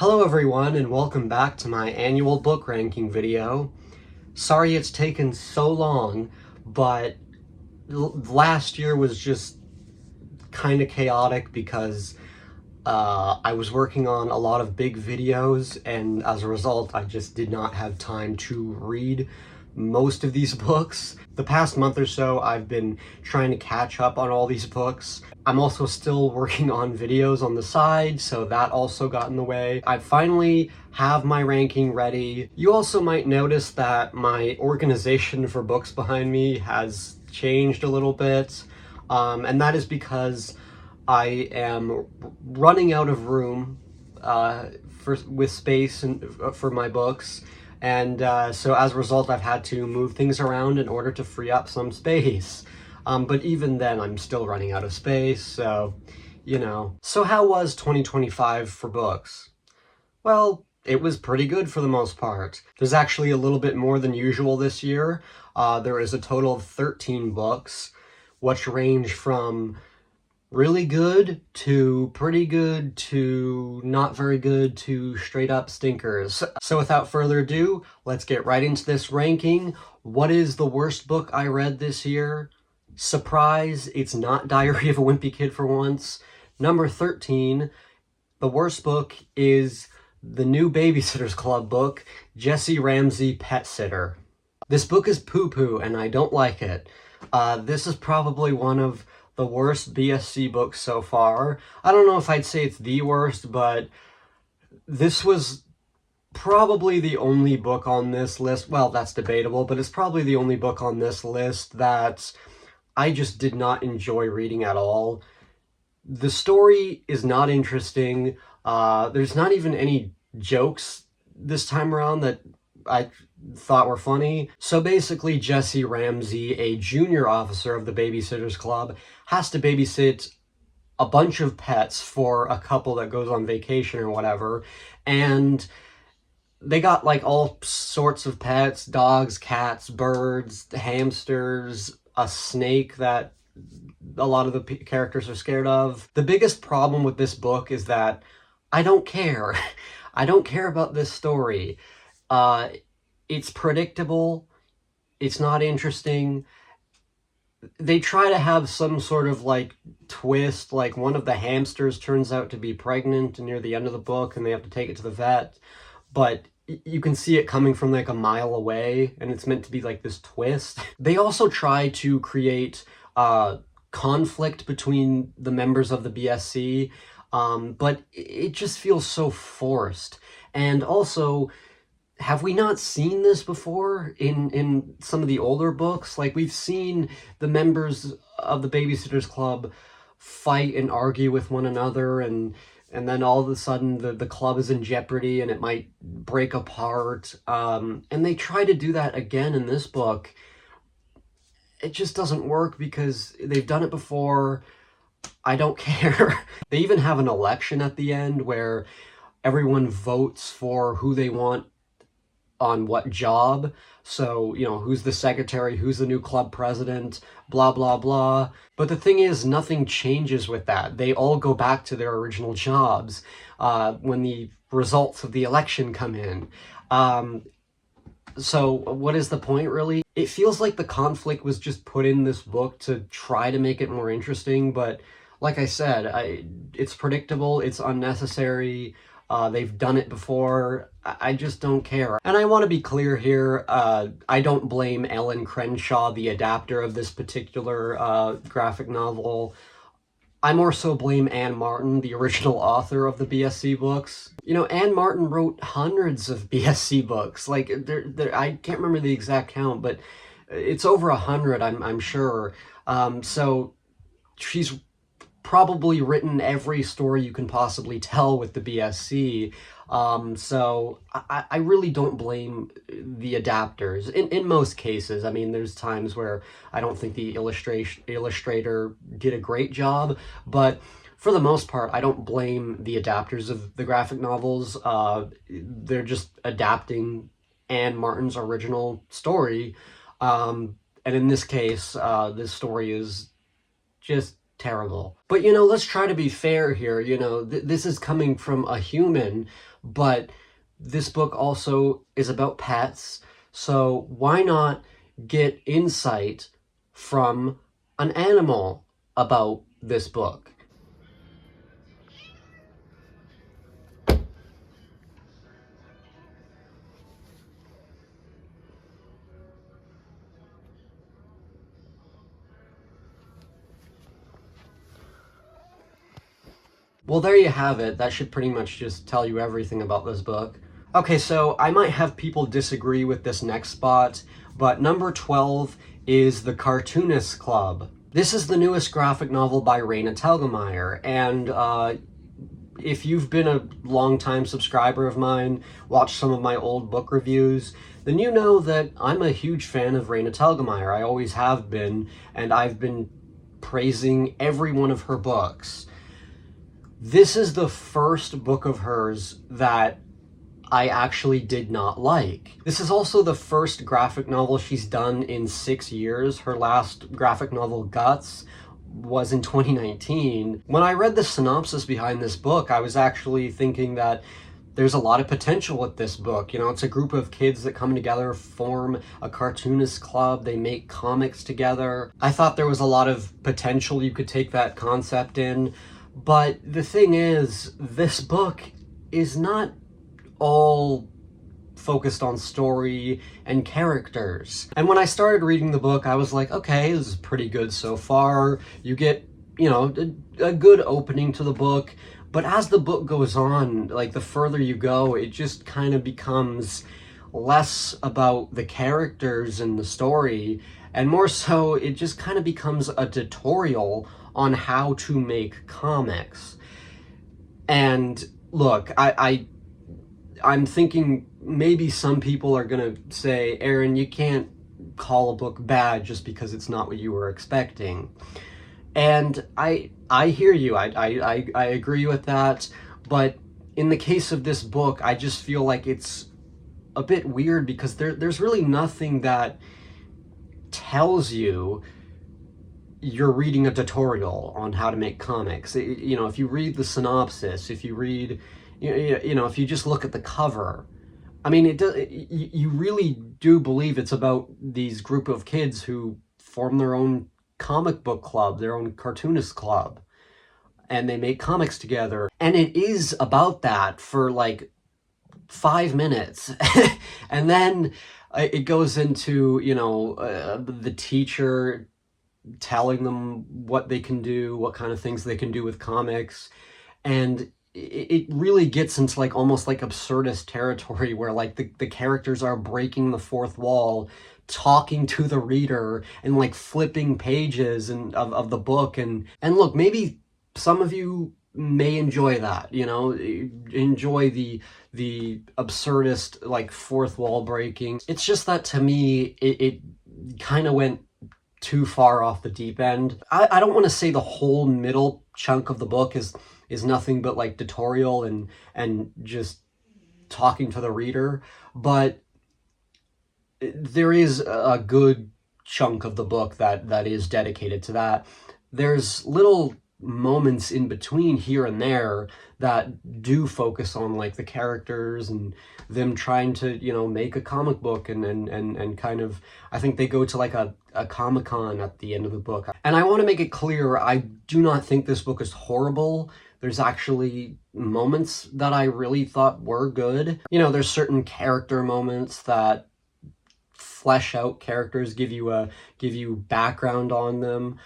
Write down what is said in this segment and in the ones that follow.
Hello everyone and welcome back to my annual book ranking video. Sorry it's taken so long, but last year was just kind of chaotic because I was working on a lot of big videos, and as a result I just did not have time to read most of these books. The past month or so I've been trying to catch up on all these books. I'm also still working on videos on the side, so that also got in the way. I finally have my ranking ready. You also might notice that my organization for books behind me has changed a little bit, and that is because I am running out of room with space for my books, and so as a result I've had to move things around in order to free up some space. But even then I'm still running out of space, so you know. So how was 2025 for books? Well, it was pretty good for the most part. There's actually a little bit more than usual this year. There is a total of 13 books, which range from really good to pretty good to not very good to straight up stinkers. So without further ado, let's get right into this ranking. What is the worst book I read this year? Surprise, it's not Diary of a Wimpy Kid for once. Number 13, the worst book is the new Babysitters Club book, Jessi Ramsey Pet Sitter. This book is poo-poo and I don't like it. This is probably one of the worst BSC books so far. I don't know if I'd say it's the worst, but this was probably the only book on this list. Well, that's debatable, but it's probably the only book on this list that I just did not enjoy reading at all. The story is not interesting. There's not even any jokes this time around that I thought were funny. So basically, Jessi Ramsey, a junior officer of the Babysitters Club, has to babysit a bunch of pets for a couple that goes on vacation or whatever, and they got like all sorts of pets: dogs, cats, birds, hamsters, a snake that a lot of the characters are scared of. The biggest problem with this book is that I don't care. I don't care about this story. It's predictable. It's not interesting. They try to have some sort of like twist, like one of the hamsters turns out to be pregnant near the end of the book and they have to take it to the vet, but you can see it coming from like a mile away and it's meant to be like this twist. They also try to create conflict between the members of the BSC, but it just feels so forced. And also, have we not seen this before in some of the older books? Like, we've seen the members of the Babysitters Club fight and argue with one another, and then all of a sudden the club is in jeopardy and it might break apart. And they try to do that again in this book. It just doesn't work because they've done it before. I don't care. They even have an election at the end where everyone votes for who they want on what job. So, you know, who's the secretary, who's the new club president, blah, blah, blah. But the thing is, nothing changes with that. They all go back to their original jobs when the results of the election come in. So what is the point, really? It feels like the conflict was just put in this book to try to make it more interesting, but like I said, it's predictable, it's unnecessary. They've done it before. I just don't care. And I want to be clear here, I don't blame Ellen Crenshaw, the adapter of this particular graphic novel. I more so blame Anne Martin, the original author of the BSC books. You know, Anne Martin wrote hundreds of BSC books. Like, I can't remember the exact count, but it's over 100, I'm sure. So she's probably written every story you can possibly tell with the BSC. So I really don't blame the adapters in most cases. I mean, there's times where I don't think the illustrator did a great job, but for the most part, I don't blame the adapters of the graphic novels. They're just adapting Anne Martin's original story. And in this case, this story is just terrible. But, you know, let's try to be fair here. You know, this is coming from a human, but this book also is about pets, so why not get insight from an animal about this book? Well, there you have it. That should pretty much just tell you everything about this book. Okay, so I might have people disagree with this next spot, but number 12 is The Cartoonists Club. This is the newest graphic novel by Raina Telgemeier, and if you've been a long-time subscriber of mine, watched some of my old book reviews, then you know that I'm a huge fan of Raina Telgemeier. I always have been, and I've been praising every one of her books. This is the first book of hers that I actually did not like. This is also the first graphic novel she's done in 6 years. Her last graphic novel, Guts, was in 2019. When I read the synopsis behind this book, I was actually thinking that there's a lot of potential with this book. You know, it's a group of kids that come together, form a cartoonist club, they make comics together. I thought there was a lot of potential you could take that concept in. But the thing is, this book is not all focused on story and characters. And when I started reading the book, I was like, okay, this is pretty good so far. You get, you know, a good opening to the book. But as the book goes on, like the further you go, it just kind of becomes less about the characters and the story, and more so, it just kind of becomes a tutorial on how to make comics. And look, I'm thinking maybe some people are gonna say, Aaron, you can't call a book bad just because it's not what you were expecting. And I hear you, I agree with that, but in the case of this book, I just feel like it's a bit weird because there's really nothing that tells you you're reading a tutorial on how to make comics. You know, if you read the synopsis, if you read, you know, if you just look at the cover, I mean, you really do believe it's about these group of kids who form their own comic book club, their own cartoonist club, and they make comics together. And it is about that for like 5 minutes. And then it goes into, you know, the teacher telling them what they can do, what kind of things they can do with comics. And it really gets into like almost like absurdist territory where like the characters are breaking the fourth wall, talking to the reader and like flipping pages and of the book. And look, maybe some of you may enjoy that, you know, enjoy the absurdist like fourth wall breaking. It's just that to me it kind of went too far off the deep end. I don't want to say the whole middle chunk of the book is nothing but like tutorial and just talking to the reader, but there is a good chunk of the book that is dedicated to that. There's little moments in between here and there that do focus on like the characters and them trying to, you know, make a comic book and kind of, I think they go to like a Comic-Con at the end of the book. And I want to make it clear, I do not think this book is horrible. There's actually moments that I really thought were good. You know, there's certain character moments that flesh out characters, give you background on them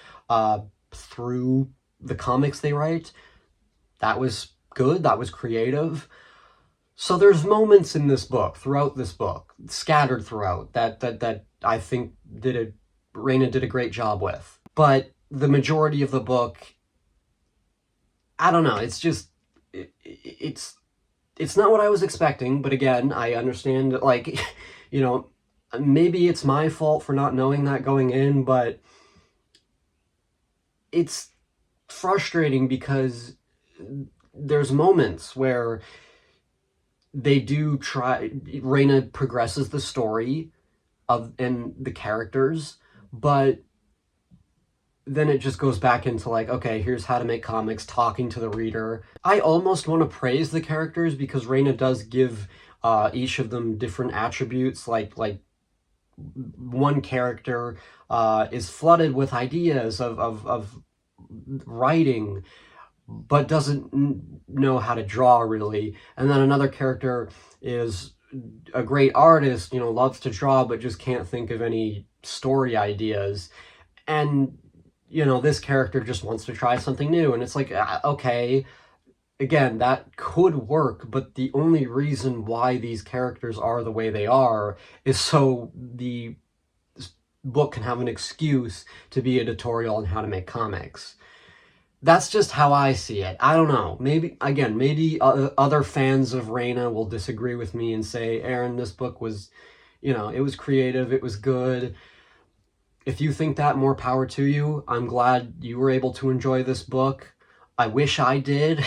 through the comics they write. That was good, that was creative. So there's moments in this book, throughout this book, scattered throughout, that I think Raina did a great job with. But the majority of the book, I don't know, it's just, it's not what I was expecting, but again, I understand, like, you know, maybe it's my fault for not knowing that going in, but it's frustrating because there's moments where they do try, Raina progresses the story and the characters, but then it just goes back into like, okay, here's how to make comics, talking to the reader. I almost want to praise the characters because Raina does give each of them different attributes. Like one character is flooded with ideas of writing, but doesn't know how to draw really. And then another character is a great artist, you know, loves to draw, but just can't think of any story ideas. And, you know, this character just wants to try something new. And it's like, okay, again, that could work, but the only reason why these characters are the way they are is so the book can have an excuse to be a tutorial on how to make comics. That's just how I see it. I don't know. Maybe, again, maybe other fans of Raina will disagree with me and say, Aaron, this book was, you know, it was creative, it was good. If you think that, more power to you. I'm glad you were able to enjoy this book. I wish I did,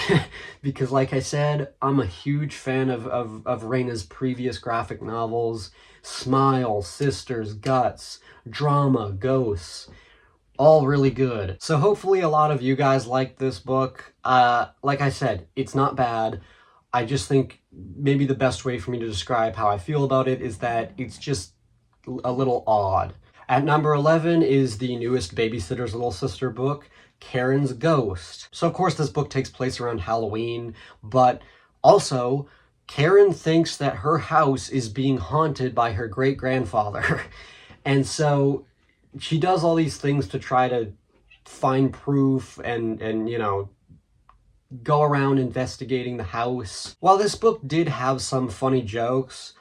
because like I said, I'm a huge fan of Raina's previous graphic novels. Smile, Sisters, Guts, Drama, Ghosts. All really good. So hopefully a lot of you guys liked this book. Like I said, it's not bad. I just think maybe the best way for me to describe how I feel about it is that it's just a little odd. At number 11 is the newest Babysitter's Little Sister book, Karen's Ghost. So of course this book takes place around Halloween, but also Karen thinks that her house is being haunted by her great-grandfather. And so she does all these things to try to find proof and you know, go around investigating the house. While this book did have some funny jokes,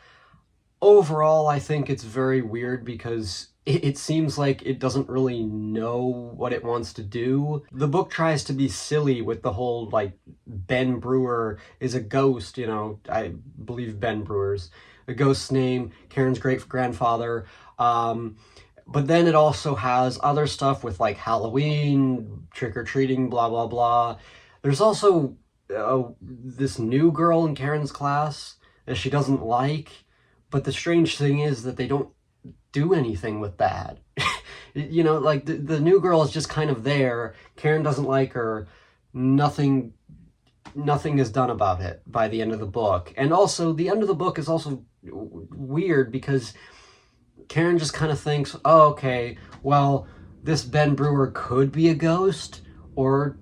overall I think it's very weird because it seems like it doesn't really know what it wants to do. The book tries to be silly with the whole, like, Ben Brewer is a ghost, you know, I believe Ben Brewer's a ghost's name, Karen's great-grandfather. But then it also has other stuff with like Halloween, trick-or-treating, blah, blah, blah. There's also this new girl in Karen's class that she doesn't like. But the strange thing is that they don't do anything with that. You know, like the new girl is just kind of there. Karen doesn't like her. Nothing is done about it by the end of the book. And also, the end of the book is also weird because Karen just kind of thinks, oh, okay, well, this Ben Brewer could be a ghost, or,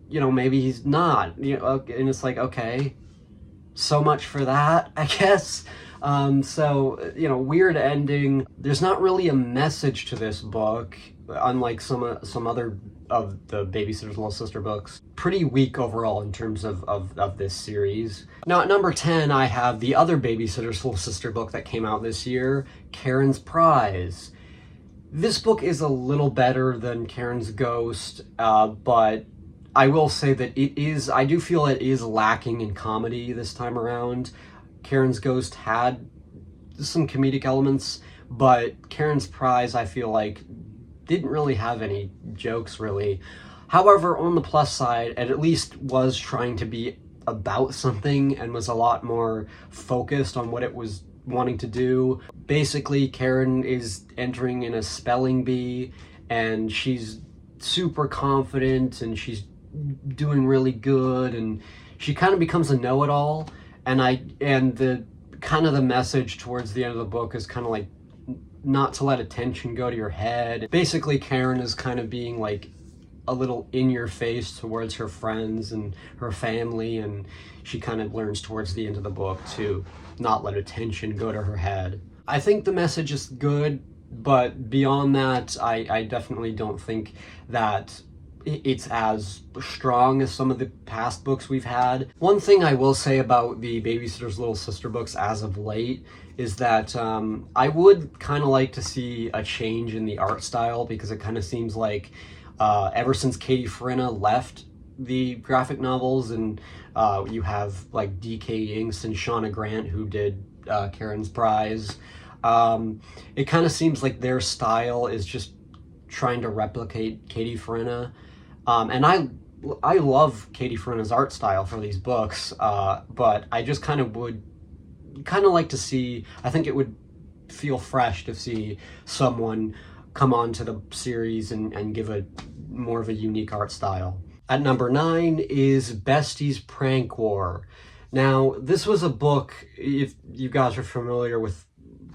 you know, maybe he's not. You know, and it's like, okay, so much for that, I guess. So, you know, weird ending. There's not really a message to this book, unlike some other of the Babysitter's Little Sister books. Pretty weak overall in terms of this series. Now at number 10, I have the other Babysitter's Little Sister book that came out this year, Karen's Prize. This book is a little better than Karen's Ghost, but I will say that I do feel it is lacking in comedy this time around. Karen's Ghost had some comedic elements, but Karen's Prize, I feel like, didn't really have any jokes, really. However, on the plus side, it at least was trying to be about something and was a lot more focused on what it was wanting to do. Basically, Karen is entering in a spelling bee, and she's super confident, and she's doing really good, and she kind of becomes a know-it-all. And the kind of the message towards the end of the book is kind of like not to let attention go to your head. Basically, Karen is kind of being like a little in your face towards her friends and her family, and she kind of learns towards the end of the book to not let attention go to her head. I think the message is good, but beyond that, I definitely don't think that it's as strong as some of the past books we've had. One thing I will say about the Babysitter's Little Sister books as of late is that I would kind of like to see a change in the art style, because it kind of seems like ever since Katie Frinna left the graphic novels, and you have like D.K. Inks and Shauna Grant who did Karen's Prize, it kind of seems like their style is just trying to replicate Katie Frinna. And I love Katie Frinna's art style for these books, but I just kind of would like to see, I think it would feel fresh to see someone come onto the series and give a more of a unique art style. At number 9 is Besties Prank War. Now, this was a book, if you guys are familiar with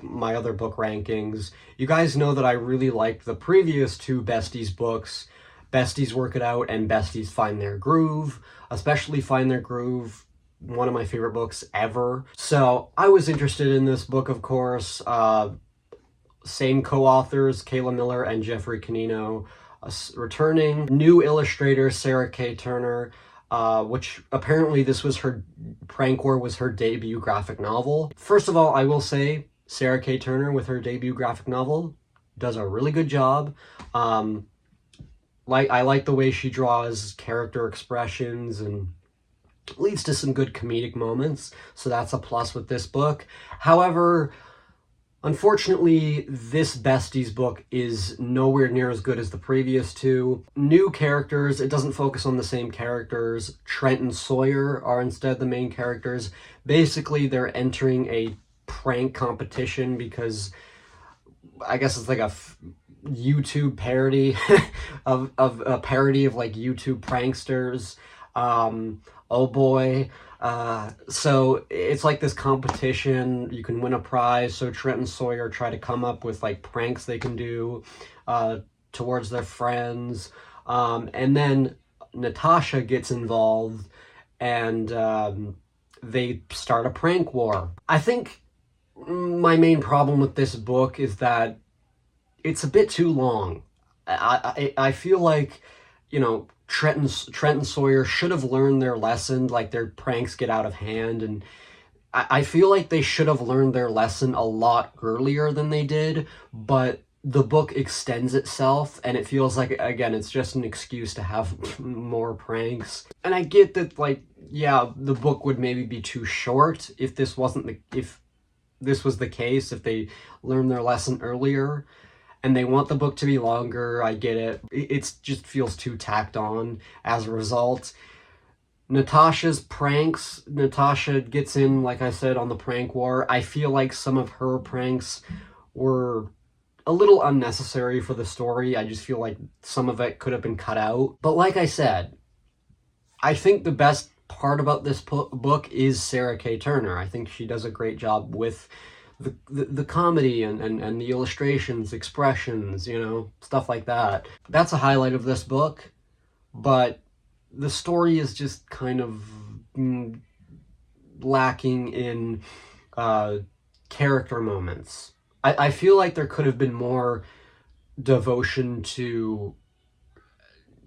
my other book rankings, you guys know that I really liked the previous 2 Besties books, Besties Work It Out and Besties Find Their Groove, especially Find Their Groove, one of my favorite books ever. So I was interested in this book, of course. Same co-authors, Kayla Miller and Jeffrey Canino, returning. New illustrator, Sarah K. Turner, which apparently this was her, Prank War was her debut graphic novel. First of all, I will say, Sarah K. Turner with her debut graphic novel does a really good job. I like the way she draws character expressions and leads to some good comedic moments, so that's a plus with this book. However, unfortunately, this Besties book is nowhere near as good as the previous 2. New characters, it doesn't focus on the same characters. Trent and Sawyer are instead the main characters. Basically, they're entering a prank competition because I guess it's like a YouTube parody of a parody of like YouTube pranksters. Oh boy. So it's like this competition. You can win a prize. So Trent and Sawyer try to come up with like pranks they can do towards their friends. And then Natasha gets involved and they start a prank war. I think my main problem with this book is that it's a bit too long. I feel like, you know, Trent and Sawyer should have learned their lesson, like their pranks get out of hand, and I feel like they should have learned their lesson a lot earlier than they did, but the book extends itself, and it feels like, again, it's just an excuse to have more pranks. And I get that, like, yeah, the book would maybe be too short if this wasn't if this was the case, if they learned their lesson earlier. And they want the book to be longer, I get it. It just feels too tacked on as a result. Natasha's pranks, Natasha gets in, like I said, on the prank war. I feel like some of her pranks were a little unnecessary for the story. I just feel like some of it could have been cut out. But like I said, I think the best part about this book is Sarah K. Turner. I think she does a great job with the comedy and the illustrations, expressions, you know, stuff like that. That's a highlight of this book, but the story is just kind of lacking in character moments. I feel like there could have been more devotion to,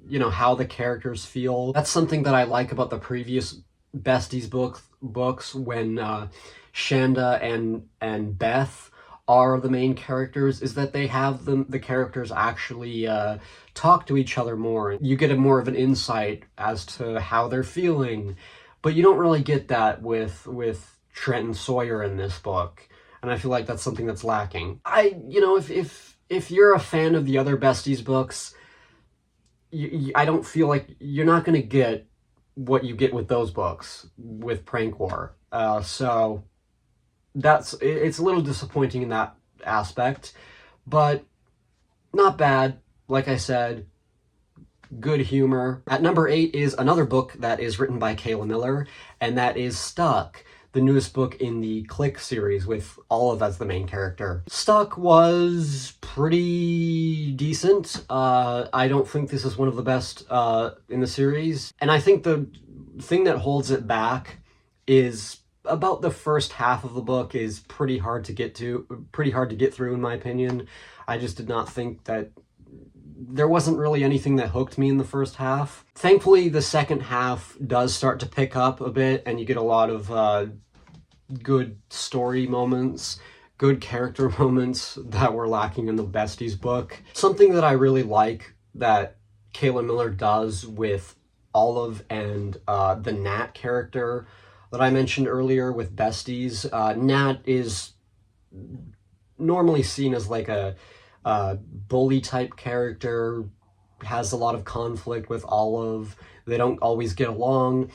you know, how the characters feel. That's something that I like about the previous Besties books when Shanda and Beth are the main characters, is that they have the characters actually talk to each other more. You get a more of an insight as to how they're feeling, but you don't really get that with Trent and Sawyer in this book, and I feel like that's something that's lacking. You know, if you're a fan of the other Besties books, I don't feel like you're not going to get what you get with those books with Prank War. So it's a little disappointing in that aspect, but not bad. Like I said, good humor. At number 8 is another book that is written by Kayla Miller, and that is Stuck, the newest book in the Click series with Olive as the main character. Stuck was pretty decent. I don't think this is one of the best in the series, and I think the thing that holds it back is about the first half of the book is pretty hard to get through, in my opinion. I just did not think that there wasn't really anything that hooked me in the first half. Thankfully, the second half does start to pick up a bit, and you get a lot of good story moments, good character moments that were lacking in the Besties book. Something that I really like that Kayla Miller does with Olive and the Nat character that I mentioned earlier with Besties. Nat is normally seen as like a bully type character, has a lot of conflict with Olive. They don't always get along.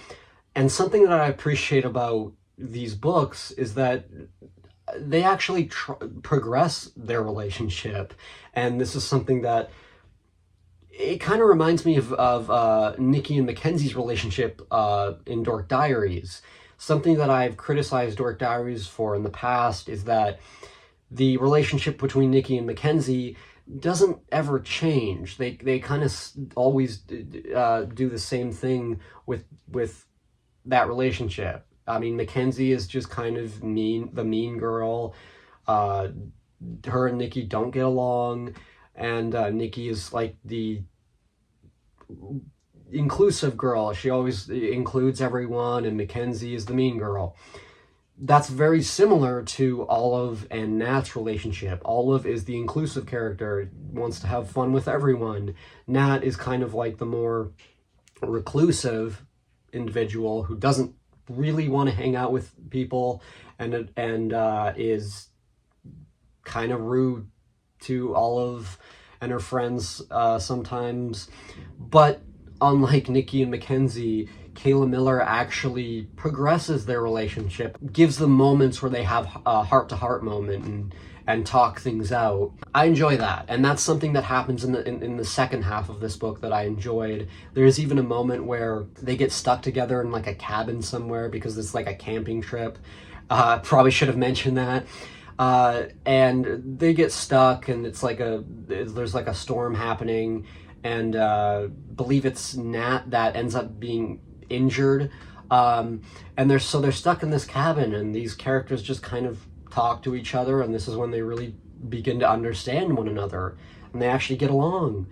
And something that I appreciate about these books is that they actually progress their relationship. And this is something that, it kind of reminds me of Nikki and Mackenzie's relationship in Dork Diaries. Something that I've criticized Dork Diaries for in the past is that the relationship between Nikki and Mackenzie doesn't ever change. They kind of always do the same thing with that relationship. I mean, Mackenzie is just kind of the mean girl. Her and Nikki don't get along, and Nikki is like the inclusive girl. She always includes everyone, and Mackenzie is the mean girl. That's very similar to Olive and Nat's relationship. Olive is the inclusive character, wants to have fun with everyone. Nat is kind of like the more reclusive individual who doesn't really want to hang out with people, and is kind of rude to Olive and her friends sometimes. But unlike Nikki and Mackenzie, Kayla Miller actually progresses their relationship, gives them moments where they have a heart-to-heart moment and talk things out. I enjoy that, and that's something that happens in the second half of this book that I enjoyed. There's even a moment where they get stuck together in like a cabin somewhere because it's like a camping trip. Probably should have mentioned that. And they get stuck, and it's like there's like a storm happening, and believe it's Nat that ends up being injured, and they're stuck in this cabin, and these characters just kind of talk to each other, and this is when they really begin to understand one another, and they actually get along.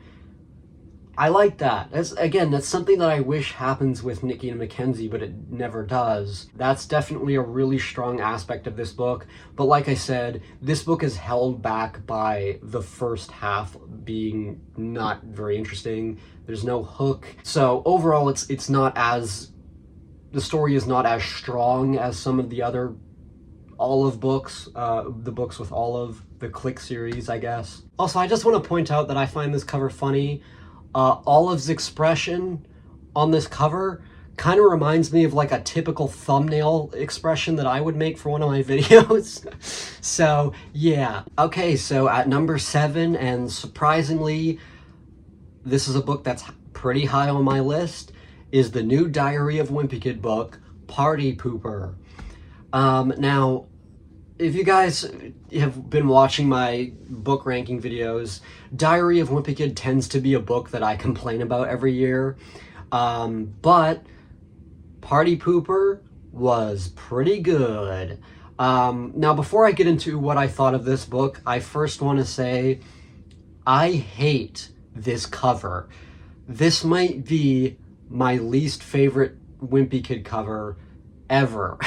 I like that. That's something that I wish happens with Nikki and Mackenzie, but it never does. That's definitely a really strong aspect of this book. But like I said, this book is held back by the first half being not very interesting. There's no hook. So overall, it's not as, the story is not as strong as some of the other Olive books, the books with Olive, the Click series, I guess. Also, I just want to point out that I find this cover funny. Olive's expression on this cover kind of reminds me of like a typical thumbnail expression that I would make for one of my videos. So yeah. Okay, so at number 7, and surprisingly, this is a book that's pretty high on my list, is the new Diary of Wimpy Kid book, Partypooper. Now, if you guys have been watching my book ranking videos, Diary of Wimpy Kid tends to be a book that I complain about every year. But Partypooper was pretty good. Now, before I get into what I thought of this book, I first want to say I hate this cover. This might be my least favorite Wimpy Kid cover ever.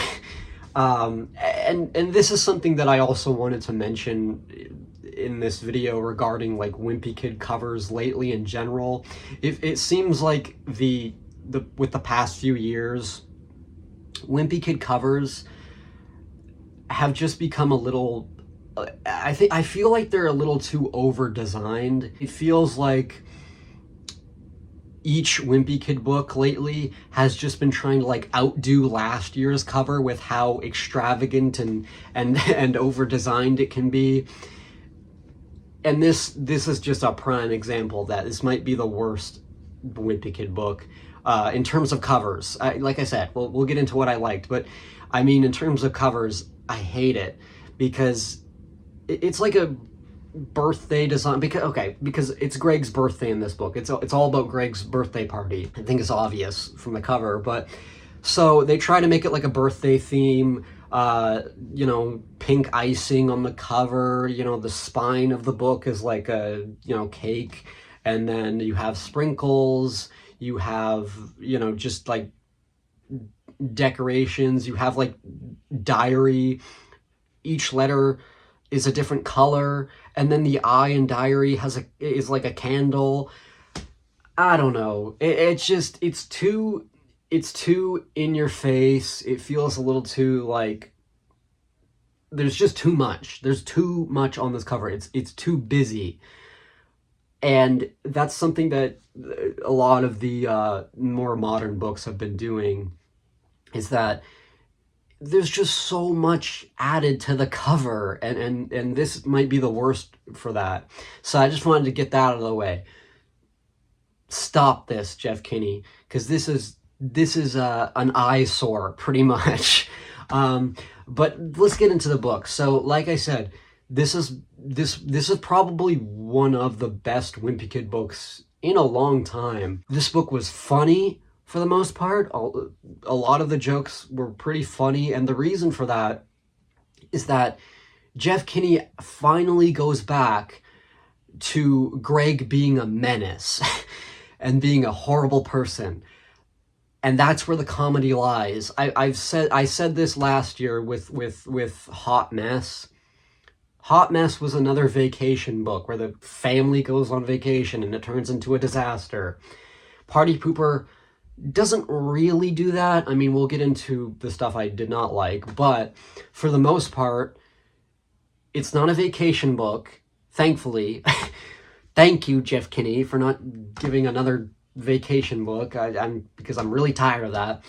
And this is something that I also wanted to mention in this video regarding like Wimpy Kid covers lately in general. It seems like with the past few years, Wimpy Kid covers have just become a little, I feel like they're a little too over designed. It feels like each Wimpy Kid book lately has just been trying to like outdo last year's cover with how extravagant and over designed it can be. And this is just a prime example that this might be the worst Wimpy Kid book in terms of covers. Like I said, we'll get into what I liked, but I mean, in terms of covers, I hate it because it's like a birthday design, because it's Greg's birthday in this book. It's all about Greg's birthday party. I think it's obvious from the cover, but so they try to make it like a birthday theme. Pink icing on the cover. The spine of the book is like a cake, and then you have sprinkles. You have just like decorations. You have like diary. Each letter is a different color, and then the I in diary is like a candle. I don't know. It's too in your face. It feels a little too like there's just too much. There's too much on this cover. It's too busy. And that's something that a lot of the more modern books have been doing, is that there's just so much added to the cover, and this might be the worst for that. So I just wanted to get that out of the way. Stop this, Jeff Kinney, because this is an eyesore, pretty much. But let's get into the book. So, like I said, this is probably one of the best Wimpy Kid books in a long time. This book was funny for the most part. A lot of the jokes were pretty funny, and the reason for that is that Jeff Kinney finally goes back to Greg being a menace and being a horrible person. And that's where the comedy lies. I said this last year with Hot Mess. Hot Mess was another vacation book where the family goes on vacation and it turns into a disaster. Partypooper doesn't really do that. I mean, we'll get into the stuff I did not like, but for the most part, it's not a vacation book, thankfully. Thank you, Jeff Kinney, for not giving another vacation book. Because I'm really tired of that.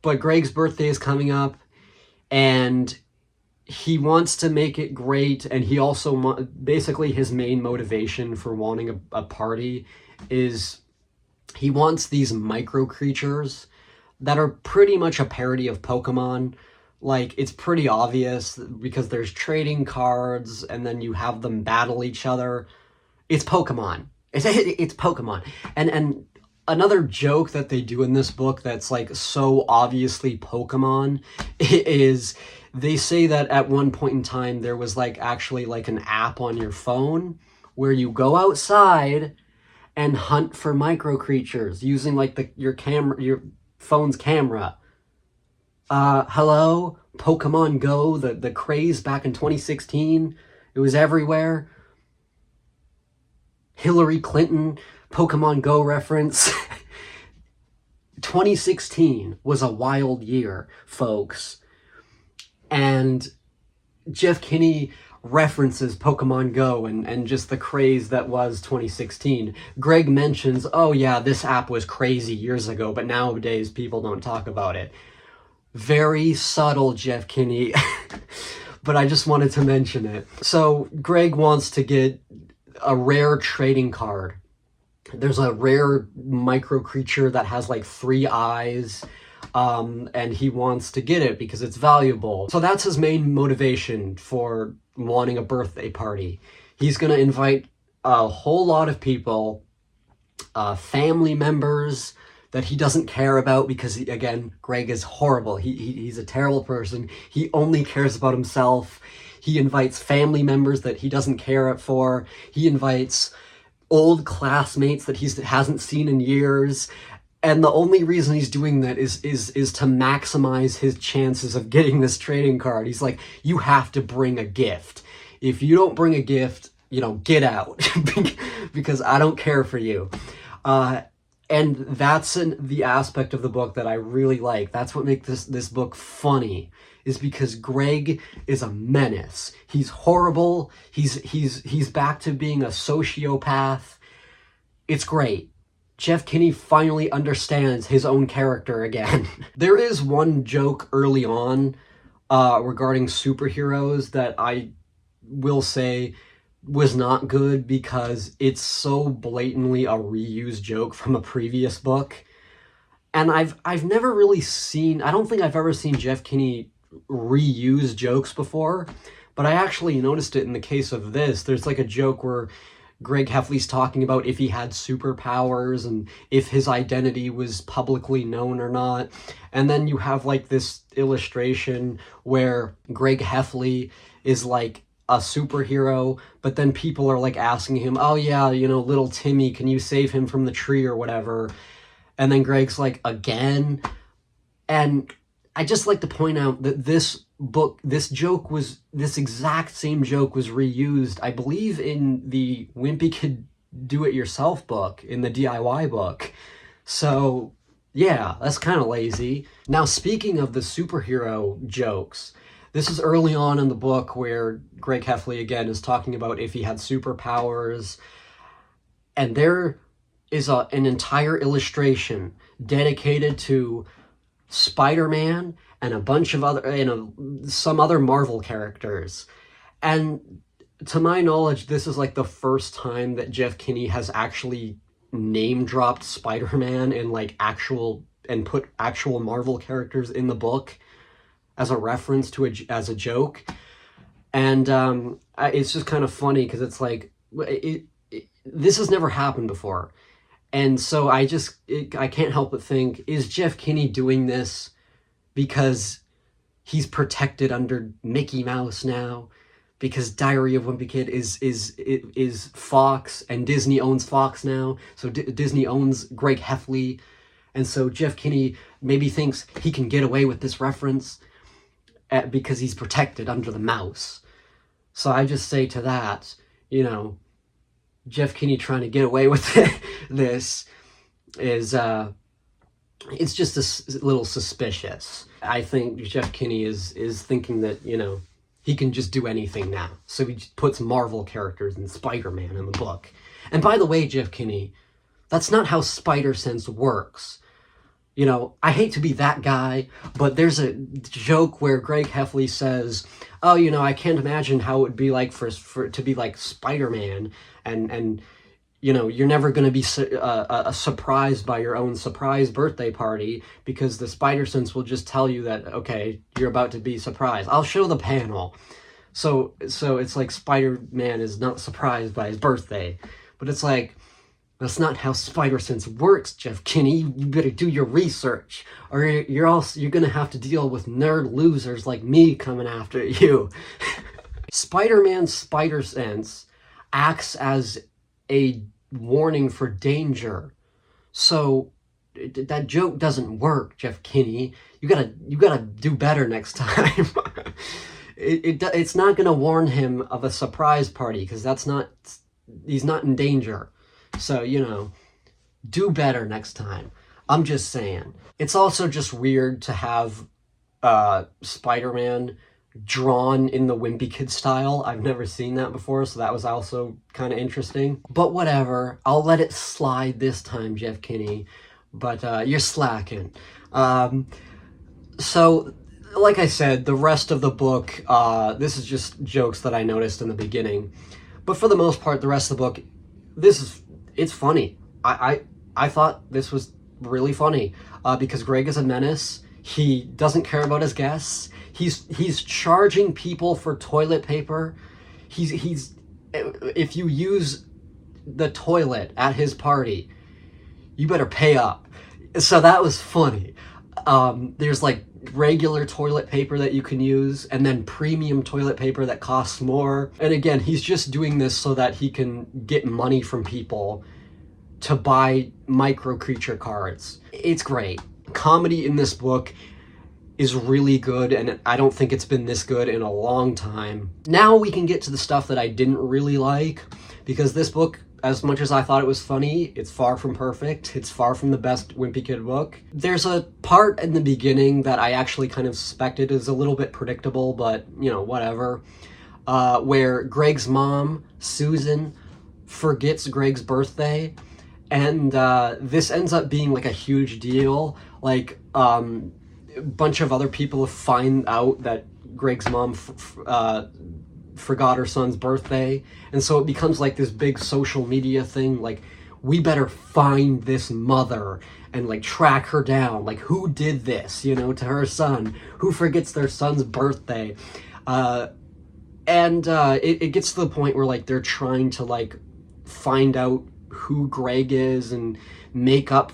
But Greg's birthday is coming up, and he wants to make it great, and he also basically his main motivation for wanting a party is he wants these micro creatures that are pretty much a parody of Pokemon. Like, it's pretty obvious because there's trading cards and then you have them battle each other. It's Pokemon. It's Pokemon. And another joke that they do in this book that's like so obviously Pokemon is they say that at one point in time there was like actually like an app on your phone where you go outside and hunt for micro creatures using like your phone's camera. Hello, Pokemon Go, the craze back in 2016. It was everywhere. Hillary Clinton, Pokemon Go reference. 2016 was a wild year, folks. And Jeff Kinney references Pokemon Go and just the craze that was 2016. Greg mentions, oh yeah, this app was crazy years ago, but nowadays people don't talk about it. Very subtle, Jeff Kinney, but I just wanted to mention it. So Greg wants to get a rare trading card. There's a rare micro creature that has like 3 eyes, and he wants to get it because it's valuable. So that's his main motivation for wanting a birthday party. He's gonna invite a whole lot of people, family members that he doesn't care about because, again, Greg is horrible. He's a terrible person. He only cares about himself. He invites family members that he doesn't care for. He invites old classmates that he hasn't seen in years. And the only reason he's doing that is to maximize his chances of getting this trading card. He's like, you have to bring a gift. If you don't bring a gift, get out because I don't care for you. And that's the aspect of the book that I really like. That's what makes this book funny, is because Greg is a menace. He's horrible. He's back to being a sociopath. It's great. Jeff Kinney finally understands his own character again. There is one joke early on regarding superheroes that I will say was not good because it's so blatantly a reused joke from a previous book. And I've never really seen, I don't think I've ever seen Jeff Kinney reuse jokes before, but I actually noticed it in the case of this. There's like a joke where Greg Heffley's talking about if he had superpowers and if his identity was publicly known or not. And then you have like this illustration where Greg Heffley is like a superhero, but then people are like asking him, oh yeah, little Timmy, can you save him from the tree or whatever? And then Greg's like, again? And I just like to point out that this exact same joke was reused, I believe, in the Wimpy Kid Do-It-Yourself book, in the DIY book. So yeah, that's kind of lazy. Now, speaking of the superhero jokes, this is early on in the book where Greg Heffley, again, is talking about if he had superpowers. And there is an entire illustration dedicated to Spider-Man, and a bunch of other, some other Marvel characters. And to my knowledge, this is like the first time that Jeff Kinney has actually name dropped Spider-Man and like put actual Marvel characters in the book as a reference to as a joke. And it's just kind of funny because it's like this has never happened before. And so I can't help but think, is Jeff Kinney doing this because he's protected under Mickey Mouse now? Because Diary of Wimpy Kid is Fox, and Disney owns Fox now. So Disney owns Greg Heffley. And so Jeff Kinney maybe thinks he can get away with this reference because he's protected under the mouse. So I just say to that, Jeff Kinney trying to get away with this is, it's just a little suspicious. I think Jeff Kinney is thinking that, he can just do anything now. So he just puts Marvel characters and Spider-Man in the book. And by the way, Jeff Kinney, that's not how Spider-Sense works. I hate to be that guy, but there's a joke where Greg Heffley says, oh, I can't imagine how it would be like for to be like Spider-Man, and you're never going to be surprised by your own surprise birthday party because the Spider-Sense will just tell you that, okay, you're about to be surprised. I'll show the panel. So it's like Spider-Man is not surprised by his birthday, but it's like, that's not how Spider-Sense works, Jeff Kinney. You better do your research, or you're going to have to deal with nerd losers like me coming after you. Spider-Man's Spider-Sense acts as a warning for danger. So that joke doesn't work, Jeff Kinney. You gotta do better next time. It's not gonna warn him of a surprise party because he's not in danger. So, do better next time. I'm just saying. It's also just weird to have Spider-Man drawn in the Wimpy Kid style. I've never seen that before, so that was also kind of interesting. But whatever. I'll let it slide this time, Jeff Kinney. But you're slacking. So, like I said, the rest of the book, this is just jokes that I noticed in the beginning. But for the most part, the rest of the book, it's funny. I thought this was really funny because Greg is a menace. He doesn't care about his guests. He's charging people for toilet paper. He's if you use the toilet at his party, you better pay up. So that was funny. There's like regular toilet paper that you can use, and then premium toilet paper that costs more. And again, he's just doing this so that he can get money from people to buy micro creature cards. It's great. Comedy in this book is really good, and I don't think it's been this good in a long time. Now we can get to the stuff that I didn't really like, because this book, as much as I thought it was funny, it's far from perfect. It's far from the best Wimpy Kid book. There's a part in the beginning that I actually kind of suspected is a little bit predictable, but, whatever. Where Greg's mom, Susan, forgets Greg's birthday, and this ends up being like a huge deal. Like, a bunch of other people find out that Greg's mom forgot her son's birthday, and so it becomes like this big social media thing, like, we better find this mother and like track her down, like, who did this, to her son, who forgets their son's birthday. And it gets to the point where like they're trying to like find out who Greg is and make up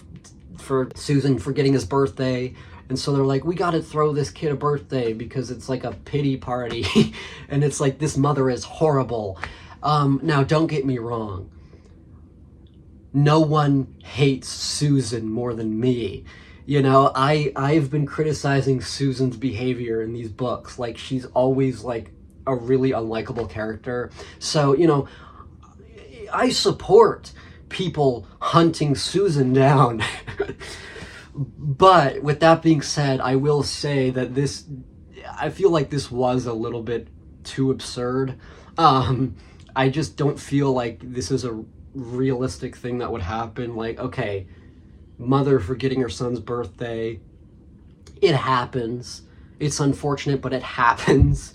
for Susan forgetting his birthday. And so they're like, we gotta throw this kid a birthday because it's like a pity party. And it's like, this mother is horrible. Now, don't get me wrong. No one hates Susan more than me. I've been criticizing Susan's behavior in these books. Like, she's always like a really unlikable character. So, I support people hunting Susan down. But with that being said, I will say that I feel like this was a little bit too absurd. I just don't feel like this is a realistic thing that would happen. Like, okay, mother forgetting her son's birthday, It happens. It's unfortunate, but it happens.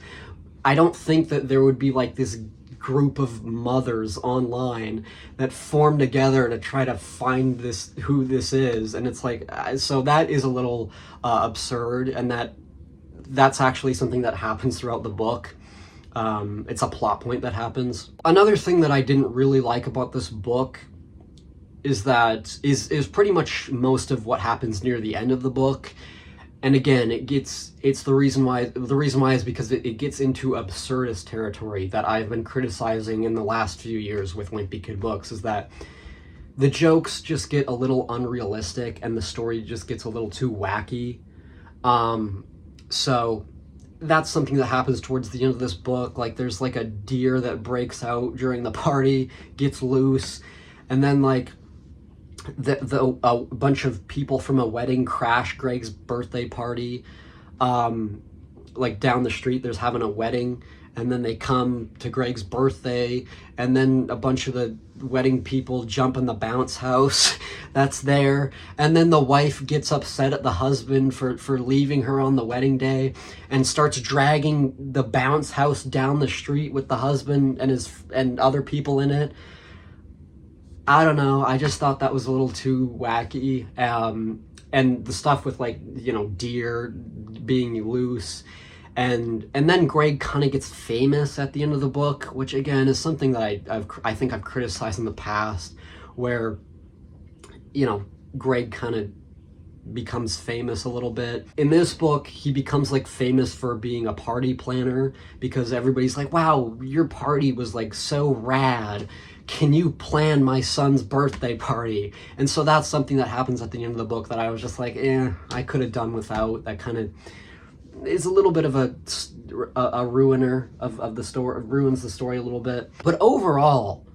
I don't think that there would be like this group of mothers online that form together to try to find who this is, and it's like, so that is a little absurd, and that's actually something that happens throughout the book. It's a plot point that happens. Another thing that I didn't really like about this book is that is pretty much most of what happens near the end of the book. And again, the reason why is because it gets into absurdist territory that I've been criticizing in the last few years with Wimpy Kid books, is that the jokes just get a little unrealistic and the story just gets a little too wacky. So that's something that happens towards the end of this book. Like, there's like a deer that breaks out during the party, gets loose, and then like a bunch of people from a wedding crash Greg's birthday party. Like down the street, there's having a wedding, and then they come to Greg's birthday, and then a bunch of the wedding people jump in the bounce house that's there, and then the wife gets upset at the husband for leaving her on the wedding day and starts dragging the bounce house down the street with the husband and other people in it. I don't know, I just thought that was a little too wacky. And the stuff with, like, you know, deer being loose, and then Greg kind of gets famous at the end of the book, which again is something that I think I've criticized in the past, where, you know, Greg kind of becomes famous a little bit. In this book, he becomes like famous for being a party planner, because everybody's like, wow, your party was like so rad. Can you plan my son's birthday party? And so that's something that happens at the end of the book that I was just like, I could have done without. That kind of is a little bit of a ruiner of the story, ruins the story a little bit. But overall,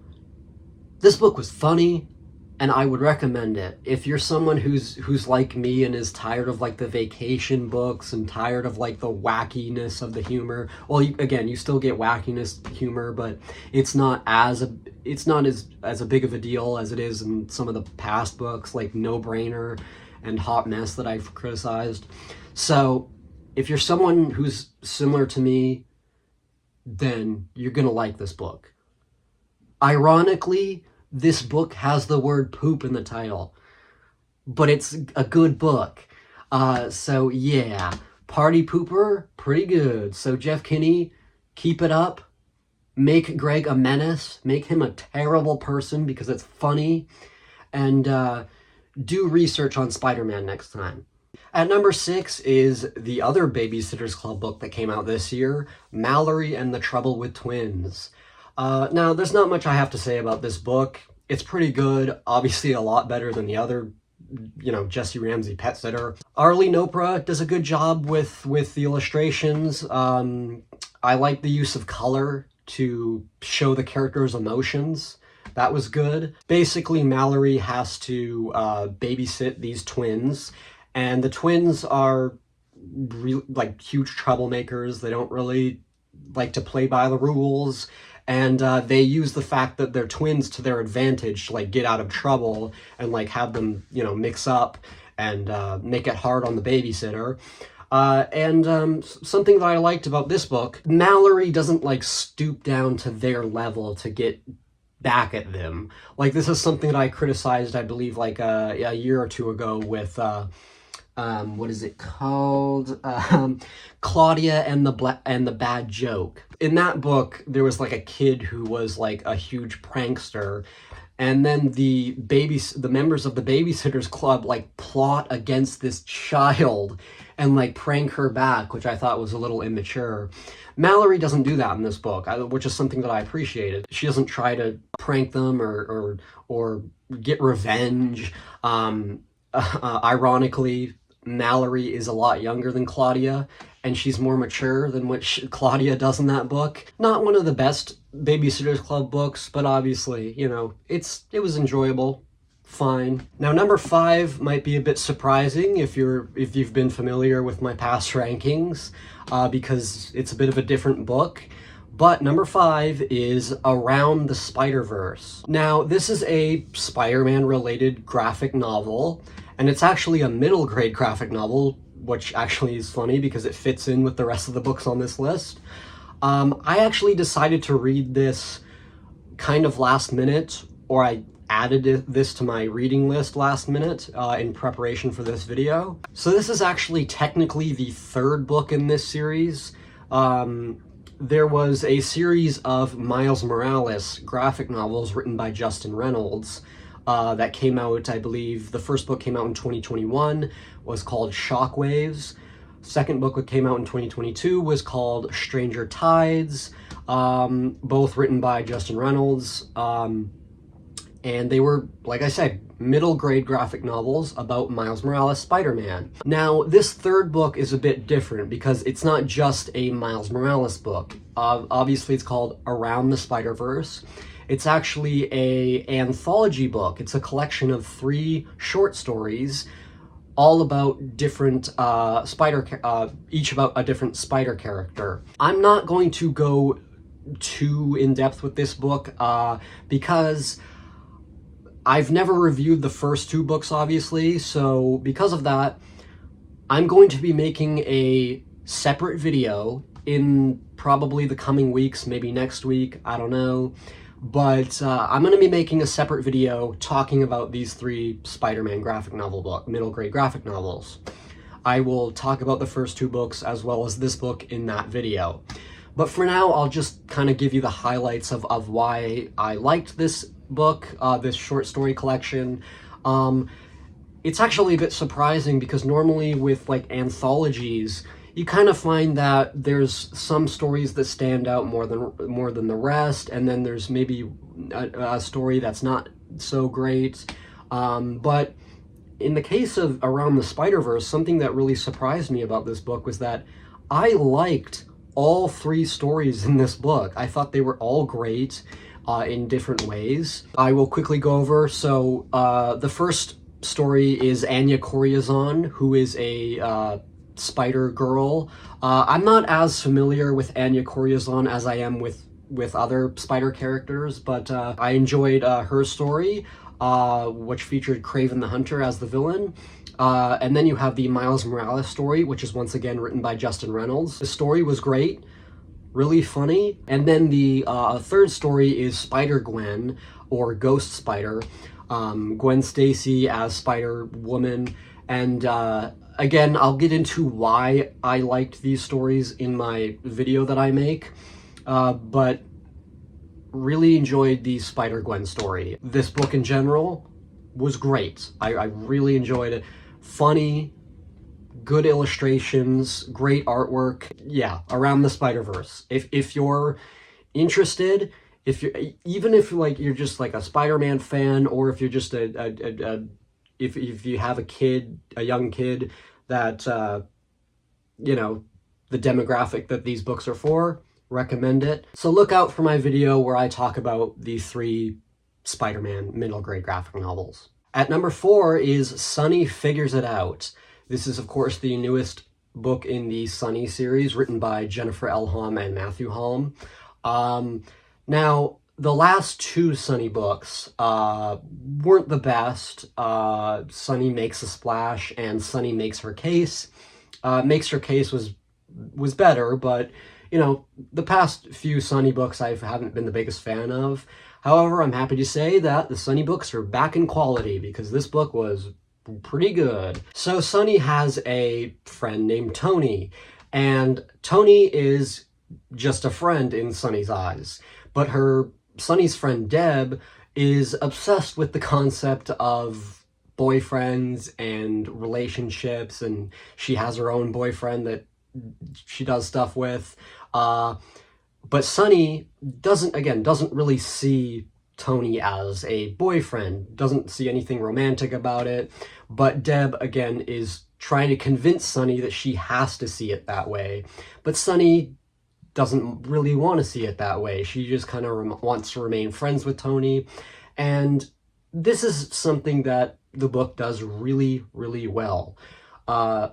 this book was funny, and I would recommend it. If you're someone who's like me and is tired of like the vacation books and tired of like the wackiness of the humor. Well, again, you still get wackiness humor, but it's not as a big of a deal as it is in some of the past books, like No Brainer and Hot Mess that I've criticized. So if you're someone who's similar to me, then you're gonna like this book. Ironically, this book has the word poop in the title, but it's a good book. So yeah, Partypooper, pretty good. So Jeff Kinney, keep it up. Make Greg a menace. Make him a terrible person because it's funny. And do research on Spider-Man next time. At number 6 is the other Babysitters Club book that came out this year, Mallory and the Trouble with Twins. Now, there's not much I have to say about this book. It's pretty good, obviously a lot better than the other, you know, Jessi Ramsey pet sitter. Arlie Nopra does a good job with the illustrations. I like the use of color to show the characters' emotions. That was good. Basically, Mallory has to babysit these twins, and the twins are like huge troublemakers. They don't really like to play by the rules, and they use the fact that they're twins to their advantage to like get out of trouble and like have them, you know, mix up and make it hard on the babysitter. And something that I liked about this book, Mallory doesn't like stoop down to their level to get back at them. Like, this is something that I criticized, I believe, like a year or two ago with what is it called? Claudia and the Bad Joke. In that book, there was like a kid who was like a huge prankster, and then the members of the Babysitters Club like plot against this child and like prank her back, which I thought was a little immature. Mallory doesn't do that in this book, which is something that I appreciated. She doesn't try to prank them or get revenge. Ironically, Mallory is a lot younger than Claudia, and she's more mature than what Claudia does in that book. Not one of the best Babysitters Club books, but obviously, you know, it was enjoyable. Fine. Now, number 5 might be a bit surprising if you've been familiar with my past rankings, because it's a bit of a different book. But number 5 is Around the Spider-Verse. Now, this is a Spider-Man related graphic novel, and it's actually a middle grade graphic novel which actually is funny because it fits in with the rest of the books on this list. I actually decided to read this kind of last minute, or I added this to my reading list last minute in preparation for this video. So this is actually technically the third book in this series. There was a series of Miles Morales graphic novels written by Justin Reynolds that came out, I believe, the first book came out in 2021, was called Shockwaves. Second book that came out in 2022 was called Stranger Tides, both written by Justin Reynolds. And they were, like I said, middle grade graphic novels about Miles Morales Spider-Man. Now, this third book is a bit different because it's not just a Miles Morales book. Obviously, it's called Around the Spider-Verse. It's actually an anthology book. It's a collection of 3 short stories, all about different each about a different spider character. I'm not going to go too in-depth with this book because I've never reviewed the first 2 books, obviously, so because of that, I'm going to be making a separate video in probably the coming weeks, maybe next week, I don't know. But I'm going to be making a separate video talking about these 3 Spider-Man graphic novel middle grade graphic novels. I will talk about the first 2 books as well as this book in that video. But for now, I'll just kind of give you the highlights of why I liked this book, this short story collection. It's actually a bit surprising because normally with like anthologies, you kind of find that there's some stories that stand out more than the rest, and then there's maybe a story that's not so great. But in the case of Around the Spider-Verse, something that really surprised me about this book was that I liked all 3 stories in this book. I thought they were all great in different ways. I will quickly go over. So the first story is Anya Coryazon, who is a Spider-Girl. I'm not as familiar with Anya Coryazon as I am with other Spider characters, but I enjoyed her story, which featured Kraven the Hunter as the villain. And then you have the Miles Morales story, which is once again written by Justin Reynolds. The story was great, really funny. And then the third story is Spider-Gwen, or Ghost Spider, Gwen Stacy as Spider-Woman. And again, I'll get into why I liked these stories in my video that I make, but really enjoyed the Spider-Gwen story. This book in general was great. I really enjoyed it. Funny, good illustrations, great artwork. Yeah, Around the Spider-Verse. If you're interested, even if like you're just like a Spider-Man fan, or if you're just if you have a young kid that you know, the demographic that these books are for, recommend it. So look out for my video where I talk about the 3 Spider-Man middle grade graphic novels. At number 4 is Sunny Figures It Out. This is, of course, the newest book in the Sunny series, written by Jennifer L. Halm and Matthew Halm. Now, the last 2 Sunny books weren't the best. Sunny Makes a Splash and Sunny Makes Her Case. Makes Her Case was better, but, you know, the past few Sunny books I haven't been the biggest fan of. However, I'm happy to say that the Sunny books are back in quality because this book was pretty good. So Sunny has a friend named Tony, and Tony is just a friend in Sunny's eyes, but Sunny's friend Deb is obsessed with the concept of boyfriends and relationships, and she has her own boyfriend that she does stuff with. But Sunny doesn't really see Tony as a boyfriend, doesn't see anything romantic about it, but Deb, again, is trying to convince Sunny that she has to see it that way. But Sunny doesn't really want to see it that way. She just kind of wants to remain friends with Tony, and this is something that the book does really, really well.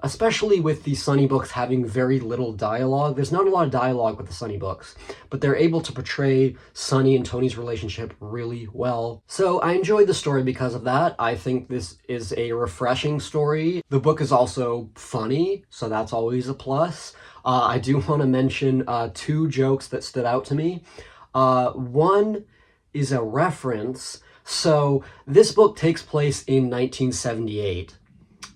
especially with the Sunny books having very little dialogue. There's not a lot of dialogue with the Sunny books, but they're able to portray Sunny and Tony's relationship really well. So I enjoyed the story because of that. I think this is a refreshing story. The book is also funny, so that's always a plus. I do want to mention 2 jokes that stood out to me. One is a reference. So this book takes place in 1978.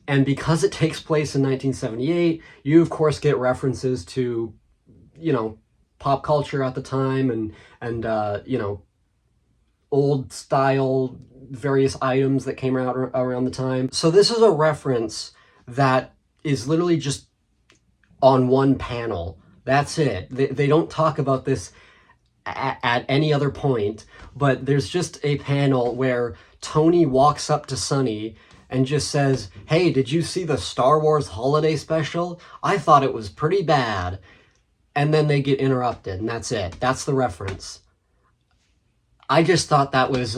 And because it takes place in 1978, you of course get references to, pop culture at the time and old style various items that came out around the time. So this is a reference that is literally just on one panel. That's it. They don't talk about this at any other point, but there's just a panel where Tony walks up to Sunny and just says, "Hey, did you see the Star Wars holiday special? I thought it was pretty bad." And then they get interrupted, and that's it. That's the reference. I just thought that was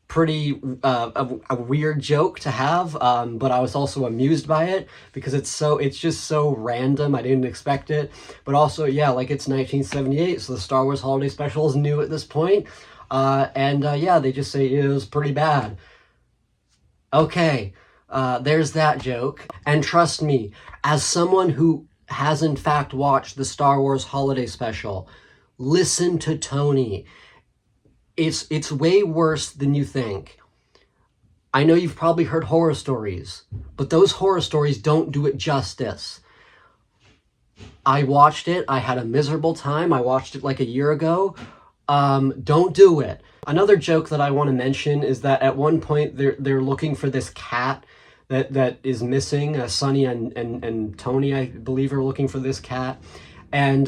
pretty a weird joke to have, but I was also amused by it because it's just so random. I didn't expect it, but also, yeah, like it's 1978, so the Star Wars holiday special is new at this point, yeah, they just say it was pretty bad. Okay, there's that joke. And trust me, as someone who has in fact watched the Star Wars holiday special, listen to Tony. It's way worse than you think. I know you've probably heard horror stories, but those horror stories don't do it justice. I watched it. I had a miserable time. I watched it like a year ago. Don't do it. Another joke that I want to mention is that at one point they're looking for this cat that is missing. Sunny and Tony, I believe, are looking for this cat. And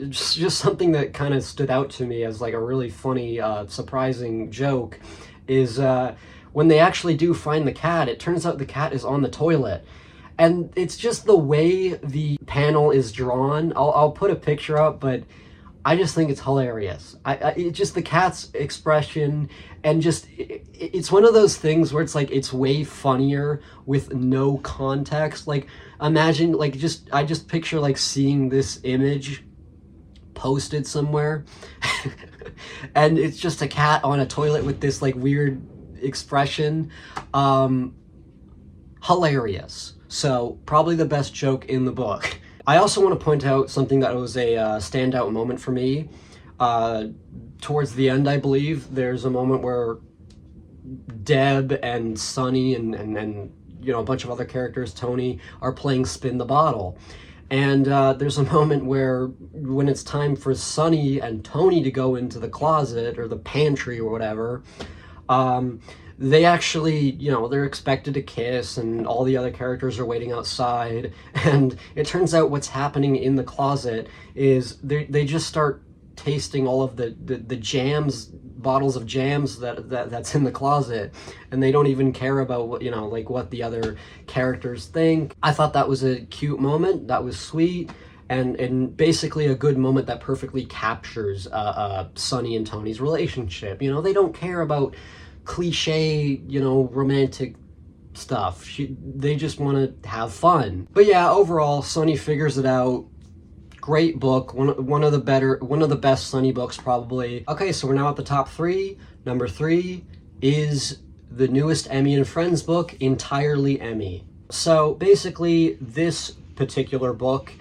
just something that kind of stood out to me as like a really funny, surprising joke is when they actually do find the cat, it turns out the cat is on the toilet. And it's just the way the panel is drawn. I'll put a picture up, but I just think it's hilarious. It just the cat's expression and just it's one of those things where it's like it's way funnier with no context. Like imagine like I just picture like seeing this image posted somewhere and it's just a cat on a toilet with this like weird expression. Hilarious. So probably the best joke in the book. I also want to point out something that was a standout moment for me. Towards the end, I believe, there's a moment where Deb and Sunny and a bunch of other characters, Tony, are playing Spin the Bottle. And there's a moment where when it's time for Sunny and Tony to go into the closet or the pantry or whatever, they actually, they're expected to kiss and all the other characters are waiting outside. And it turns out what's happening in the closet is they just start tasting all of the jams, bottles of jams that's in the closet. And they don't even care about what, what the other characters think. I thought that was a cute moment. That was sweet. And basically a good moment that perfectly captures Sunny and Tony's relationship. They don't care about cliche, romantic stuff. They just want to have fun. But yeah, overall, Sunny figures it out. Great book. One of the best Sunny books probably. Okay, so we're now at the top 3. Number 3 is the newest Emmie and Friends book, Entirely Emmie. So basically, this particular book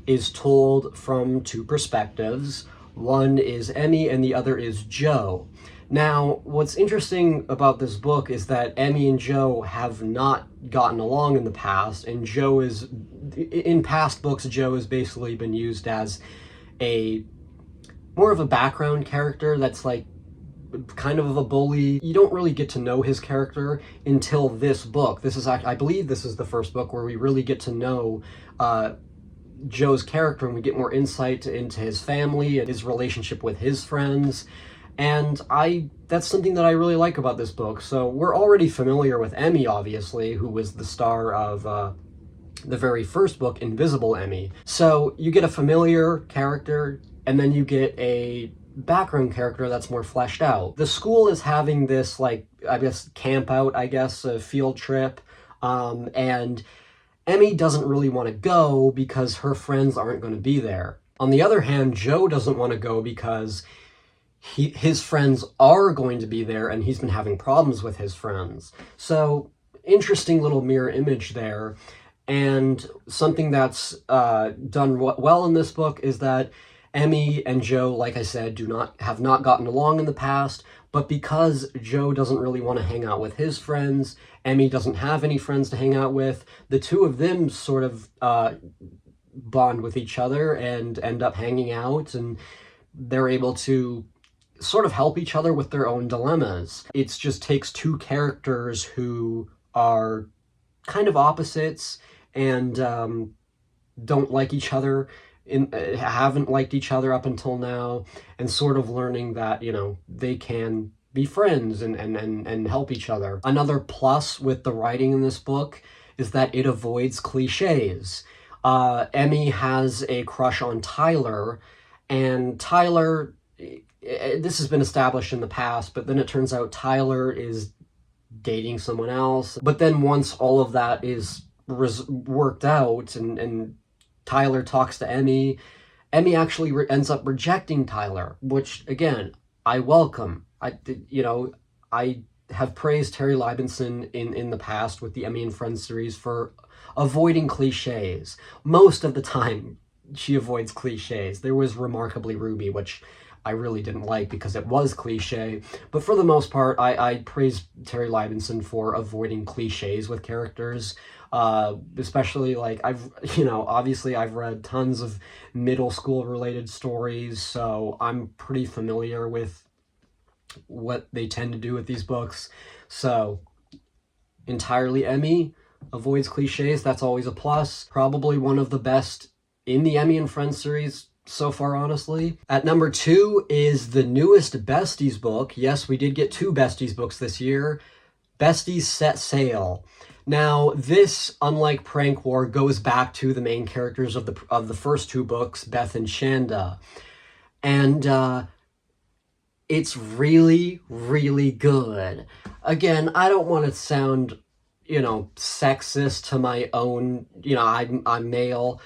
is told from 2 perspectives. One is Emmie and the other is Joe. Now, what's interesting about this book is that Emmie and Joe have not gotten along in the past, and in past books, Joe has basically been used as more of a background character that's like kind of a bully. You don't really get to know his character until this book. I believe this is the first book where we really get to know Joe's character and we get more insight into his family and his relationship with his friends. And that's something that I really like about this book. So we're already familiar with Emmie, obviously, who was the star of the very first book, Invisible Emmie. So you get a familiar character, and then you get a background character that's more fleshed out. The school is having this, camp out, a field trip, and Emmie doesn't really want to go because her friends aren't going to be there. On the other hand, Joe doesn't want to go because his friends are going to be there and he's been having problems with his friends. So, interesting little mirror image there. And something that's done well in this book is that Emmie and Joe, like I said, have not gotten along in the past, but because Joe doesn't really want to hang out with his friends, Emmie doesn't have any friends to hang out with, the two of them sort of bond with each other and end up hanging out, and they're able to sort of help each other with their own dilemmas. It just takes two characters who are kind of opposites and don't like each other, haven't liked each other up until now, and sort of learning that, you know, they can be friends and help each other. Another plus with the writing in this book is that it avoids cliches. Emmie has a crush on Tyler, and Tyler, this has been established in the past, but then it turns out Tyler is dating someone else. But then once all of that is worked out and Tyler talks to Emmie, Emmie actually ends up rejecting Tyler, which, again, I welcome. I have praised Terry Libenson in the past with the Emmie and Friends series for avoiding cliches. Most of the time, she avoids cliches. There was Remarkably Ruby, which I really didn't like because it was cliche, but for the most part, I praise Terry Libenson for avoiding cliches with characters, especially, like, obviously I've read tons of middle school related stories, so I'm pretty familiar with what they tend to do with these books. So, entirely Emmie avoids cliches, that's always a plus. Probably one of the best in the Emmie and Friends series so far, honestly. At number 2 is the newest Besties book. Yes, we did get 2 Besties books this year. Besties Set Sail. Now, this, unlike Prank War, goes back to the main characters of the first 2 books, Beth and Shanda. And it's really, really good. Again, I don't want to sound, sexist to my own, I'm male,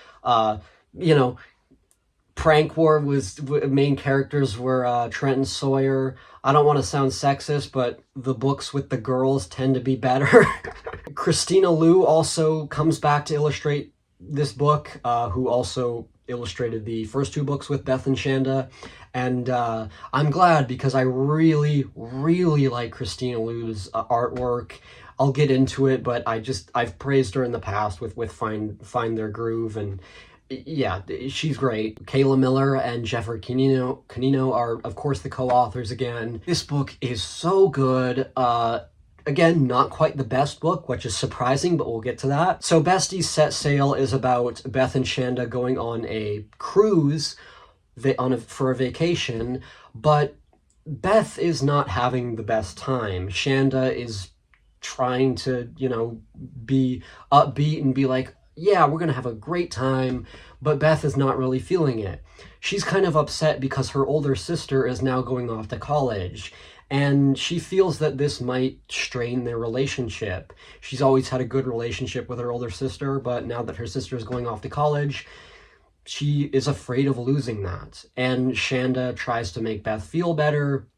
Prank War main characters were Trent and Sawyer. I don't want to sound sexist, but the books with the girls tend to be better. Christina Liu also comes back to illustrate this book, who also illustrated the first 2 books with Beth and Shanda. And I'm glad because I really, really like Christina Liu's artwork. I'll get into it, but I've praised her in the past with Find Their Groove, and yeah, she's great. Kayla Miller and Jeffrey Canino are, of course, the co-authors again. This book is so good. Again, not quite the best book, which is surprising, but we'll get to that. So Besties Set Sail is about Beth and Shanda going on a cruise for a vacation, but Beth is not having the best time. Shanda is trying to, be upbeat and be like, yeah, we're going to have a great time, but Beth is not really feeling it. She's kind of upset because her older sister is now going off to college, and she feels that this might strain their relationship. She's always had a good relationship with her older sister, but now that her sister is going off to college, she is afraid of losing that. And Shanda tries to make Beth feel better,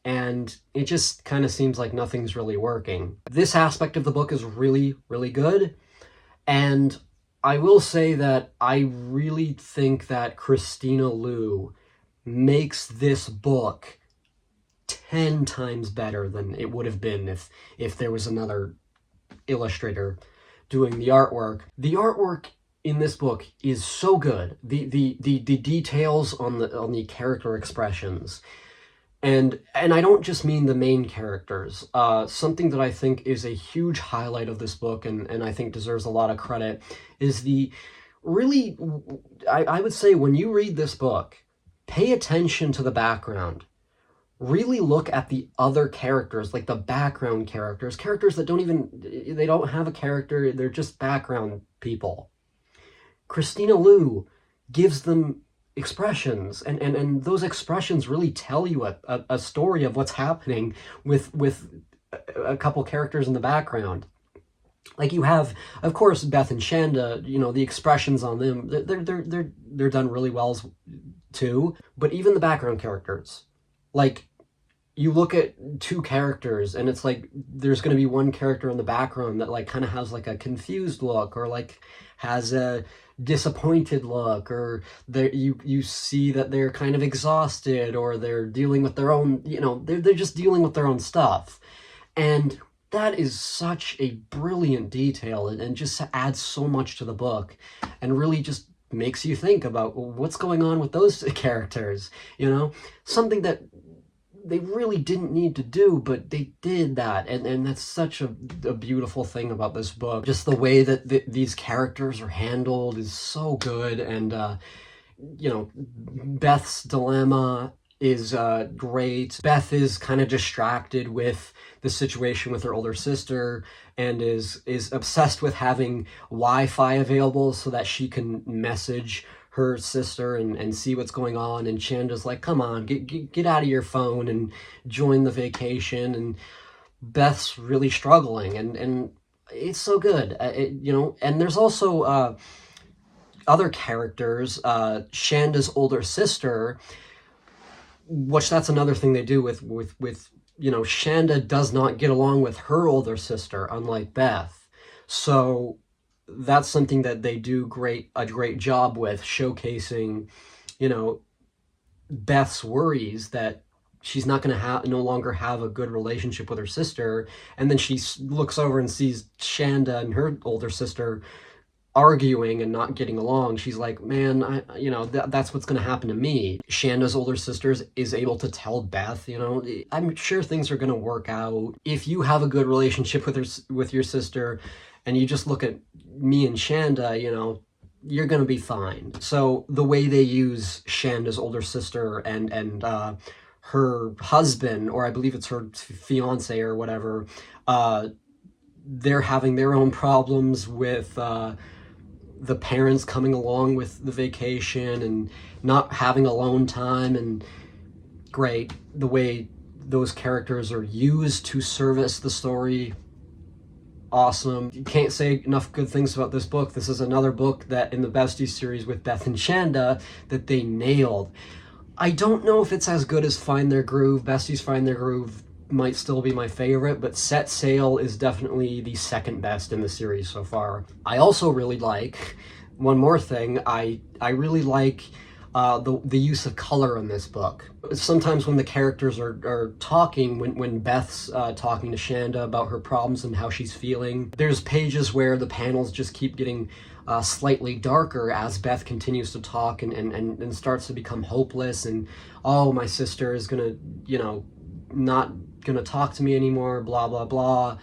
and it just kind of seems like nothing's really working. This aspect of the book is really, really good. And I will say that I really think that Christina Liu makes this book 10 times better than it would have been if there was another illustrator doing the artwork. The artwork in this book is so good. The details on the character expressions. And I don't just mean the main characters. Something that I think is a huge highlight of this book, and I think deserves a lot of credit, is I would say when you read this book, pay attention to the background. Really look at the other characters, like the background characters that they don't have a character, they're just background people. Christina Liu gives them expressions, and those expressions really tell you a story of what's happening with a couple characters in the background. Like you have, of course, Beth and Shanda, you know, the expressions on them, they're done really well too. But even the background characters, like you look at two characters and it's like there's going to be one character in the background that like kind of has like a confused look, or like has a disappointed look, or you see that they're kind of exhausted, or they're dealing with their own, you know, they're just dealing with their own stuff. And that is such a brilliant detail, and just adds so much to the book, and really just makes you think about what's going on with those characters, you know? Something that they really didn't need to do, but they did that, and that's such a beautiful thing about this book. Just the way that these characters are handled is so good, and you know, Beth's dilemma is great. Beth is kind of distracted with the situation with her older sister, and is obsessed with having Wi-Fi available so that she can message her sister and see what's going on. And Shanda's like, come on, get out of your phone and join the vacation. And Beth's really struggling, and it's so good. You know, and there's also other characters. Shanda's older sister, which that's another thing they do with you know, Shanda does not get along with her older sister, unlike Beth. So that's something that they do a great job with, showcasing, you know, Beth's worries that she's not going to no longer have a good relationship with her sister. And then she looks over and sees Shanda and her older sister arguing and not getting along. She's like, man, you know, that's what's going to happen to me. Shanda's older sister is able to tell Beth, you know, I'm sure things are going to work out. If you have a good relationship with your sister, and you just look at me and Shanda, you know, you're going to be fine. So the way they use Shanda's older sister and her husband, or I believe it's her fiance or whatever, they're having their own problems with the parents coming along with the vacation and not having alone time. And great, the way those characters are used to service the story, awesome. You can't say enough good things about this book. This is another book that in the Besties series with Beth and Shanda that they nailed. I don't know if it's as good as Find Their Groove. Besties Find Their Groove might still be my favorite, but Set Sail is definitely the second best in the series so far. I also really like, one more thing, I really like the use of color in this book. Sometimes when the characters are talking, when Beth's talking to Shanda about her problems and how she's feeling, there's pages where the panels just keep getting slightly darker as Beth continues to talk and starts to become hopeless, and, oh, my sister is gonna, you know, not gonna talk to me anymore, blah blah blah.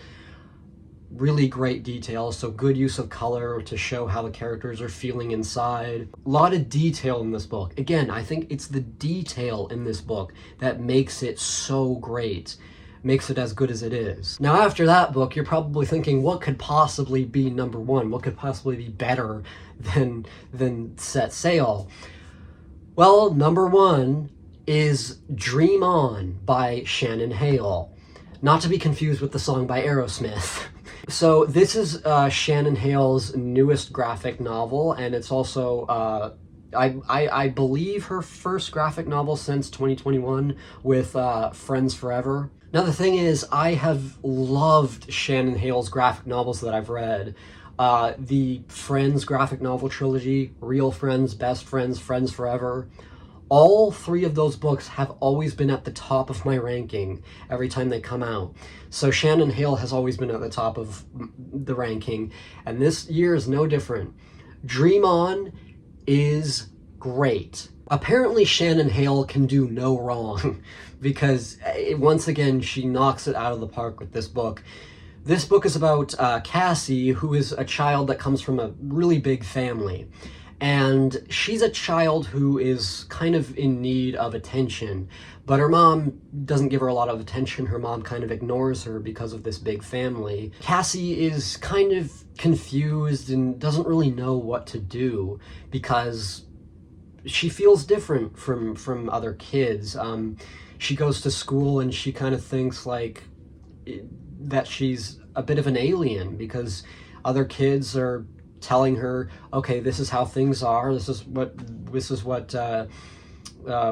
Really great detail. So good use of color to show how the characters are feeling inside. A lot of detail in this book. Again, I think it's the detail in this book that makes it so great, makes it as good as it is. Now after that book, you're probably thinking, what could possibly be number one? What could possibly be better than Set Sail? Well, number one is Dream On by Shannon Hale. Not to be confused with the song by Aerosmith. So this is Shannon Hale's newest graphic novel, and it's also, I believe, her first graphic novel since 2021 with Friends Forever. Now the thing is, I have loved Shannon Hale's graphic novels that I've read. The Friends graphic novel trilogy, Real Friends, Best Friends, Friends Forever. All three of those books have always been at the top of my ranking every time they come out. So Shannon Hale has always been at the top of the ranking, and this year is no different. Dream On is great. Apparently Shannon Hale can do no wrong, because once again she knocks it out of the park with this book. This book is about Cassie, who is a child that comes from a really big family. And she's a child who is kind of in need of attention, but her mom doesn't give her a lot of attention. Her mom kind of ignores her because of this big family. Cassie is kind of confused and doesn't really know what to do because she feels different from other kids. She goes to school and she kind of thinks like that she's a bit of an alien, because other kids are telling her, okay, this is how things are, this is what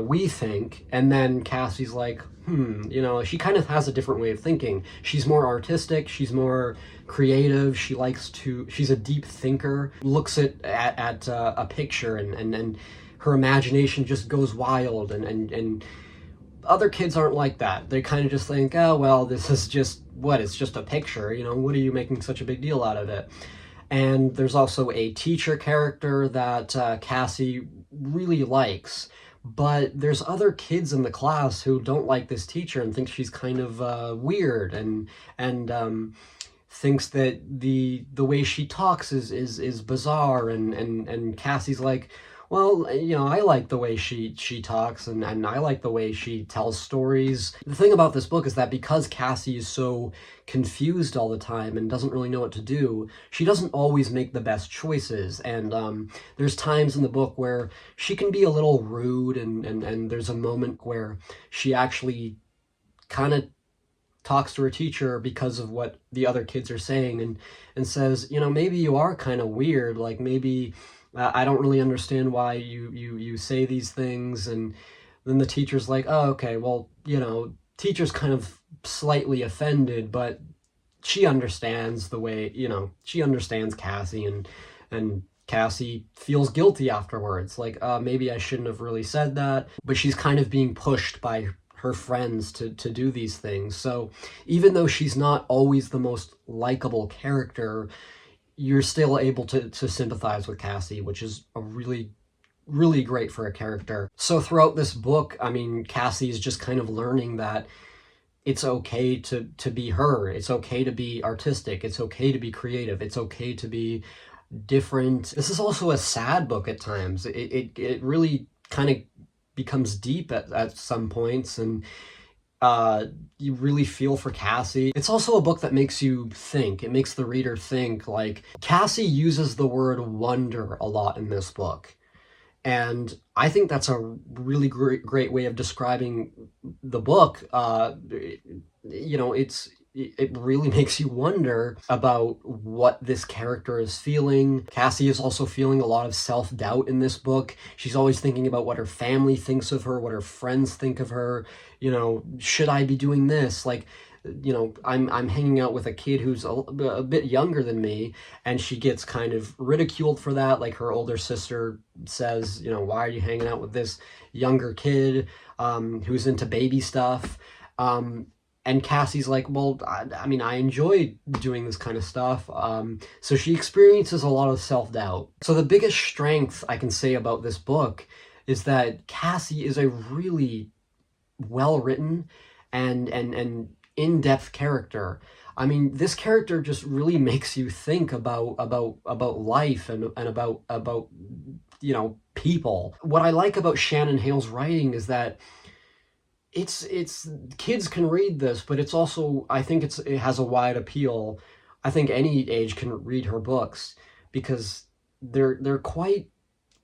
we think, and then Cassie's like, you know, she kind of has a different way of thinking. She's more artistic, she's more creative, she's a deep thinker, looks at a picture, and her imagination just goes wild, and other kids aren't like that. They kind of just think, oh, well, this is just, it's just a picture, you know, what are you making such a big deal out of it? And there's also a teacher character that Cassie really likes, but there's other kids in the class who don't like this teacher and think she's kind of weird, and thinks that the way she talks is bizarre, and Cassie's like, well, you know, I like the way she talks, and I like the way she tells stories. The thing about this book is that because Cassie is so confused all the time and doesn't really know what to do, she doesn't always make the best choices, and there's times in the book where she can be a little rude, and there's a moment where she actually kind of talks to her teacher because of what the other kids are saying, and says, you know, maybe you are kind of weird, like maybe I don't really understand why you say these things. And then the teacher's like, oh, okay, well, you know, teacher's kind of slightly offended, but she understands the way, you know, she understands Cassie, and Cassie feels guilty afterwards, like, maybe I shouldn't have really said that, but she's kind of being pushed by her friends to do these things. So even though she's not always the most likable character, you're still able to sympathize with Cassie, which is a really, really great for a character. So throughout this book, I mean, Cassie is just kind of learning that it's okay to be her. It's okay to be artistic. It's okay to be creative. It's okay to be different. This is also a sad book at times. It really kind of becomes deep at some points, and you really feel for Cassie. It's also a book that makes you think. It makes the reader think. Like, Cassie uses the word wonder a lot in this book, and I think that's a really great way of describing the book. You know, it really makes you wonder about what this character is feeling. Cassie is also feeling a lot of self-doubt in this book. She's always thinking about what her family thinks of her, what her friends think of her. You know, should I be doing this? Like, you know, I'm hanging out with a kid who's a bit younger than me, and she gets kind of ridiculed for that. Like, her older sister says, you know, why are you hanging out with this younger kid who's into baby stuff? And Cassie's like, well, I mean, I enjoy doing this kind of stuff. So she experiences a lot of self-doubt. So the biggest strength I can say about this book is that Cassie is a really well-written and in-depth character. I mean, this character just really makes you think about life and about you know, people. What I like about Shannon Hale's writing is that it's kids can read this, but it's also, I think it has a wide appeal. I think any age can read her books because they're quite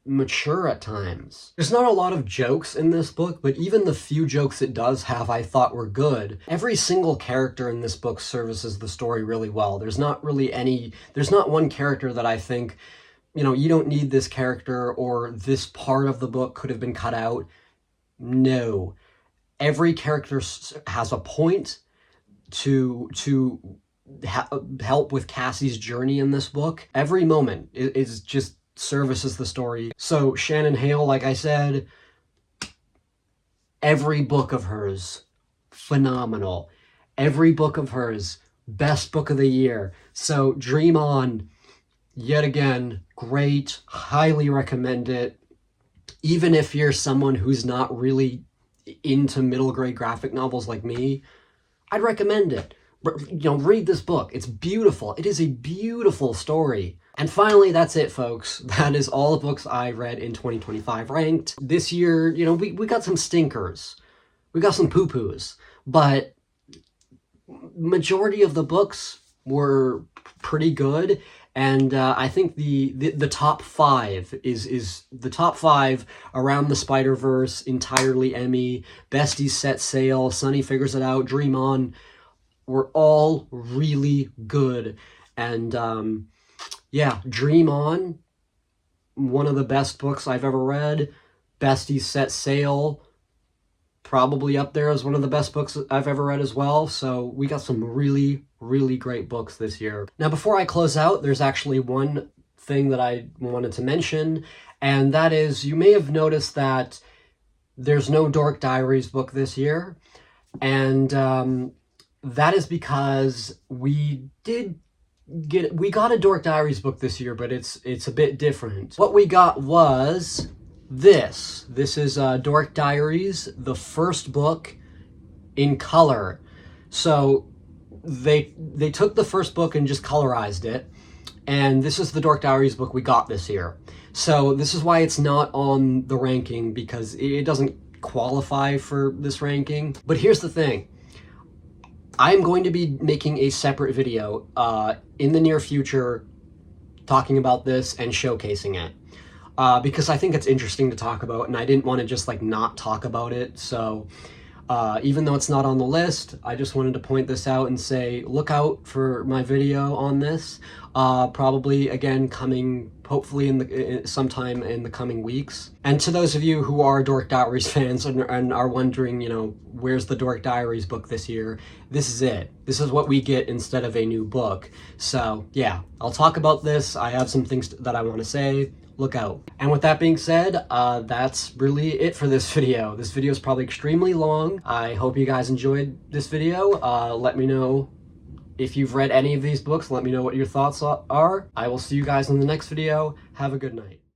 mature at times. There's not a lot of jokes in this book, but even the few jokes it does have, I thought were good. Every single character in this book services the story really well. There's not one character that I think, you know, you don't need this character, or this part of the book could have been cut out. No. Every character has a point to help with Cassie's journey in this book. Every moment is just services the story. So Shannon Hale, like I said, every book of hers, phenomenal. Every book of hers, best book of the year. So Dream On, yet again, great, highly recommend it. Even if you're someone who's not really into middle grade graphic novels like me, I'd recommend it. You know, read this book. It's beautiful. It is a beautiful story. And finally, that's it, folks. That is all the books I read in 2025 ranked. This year, you know, we got some stinkers. We got some poo-poos. But majority of the books were pretty good. And I think the top 5 is the top 5 Around the Spider-Verse, Entirely Emmie, Besties Set Sail, Sunny Figures It Out, Dream On. were all really good. And yeah, Dream On, one of the best books I've ever read. Besties Set Sail, probably up there as one of the best books I've ever read as well. So we got some really, really great books this year. Now, before I close out, there's actually one thing that I wanted to mention, and that is, you may have noticed that there's no Dork Diaries book this year, and that is because we got a Dork Diaries book this year, but it's a bit different. What we got was this. This is Dork Diaries, the first book in color. So they took the first book and just colorized it, and this is the Dork Diaries book we got this year. So this is why it's not on the ranking, because it doesn't qualify for this ranking. But here's the thing. I'm going to be making a separate video in the near future talking about this and showcasing it. Because I think it's interesting to talk about, and I didn't want to just like not talk about it. So even though it's not on the list, I just wanted to point this out and say, look out for my video on this. Probably again coming hopefully sometime in the coming weeks. And to those of you who are Dork Diaries fans and are wondering, you know, where's the Dork Diaries book this year? This is it. This is what we get instead of a new book. So yeah, I'll talk about this. I have some things that I want to say. Look out. And with that being said, that's really it for this video. This video is probably extremely long. I hope you guys enjoyed this video. Let me know if you've read any of these books. Let me know what your thoughts are. I will see you guys in the next video. Have a good night.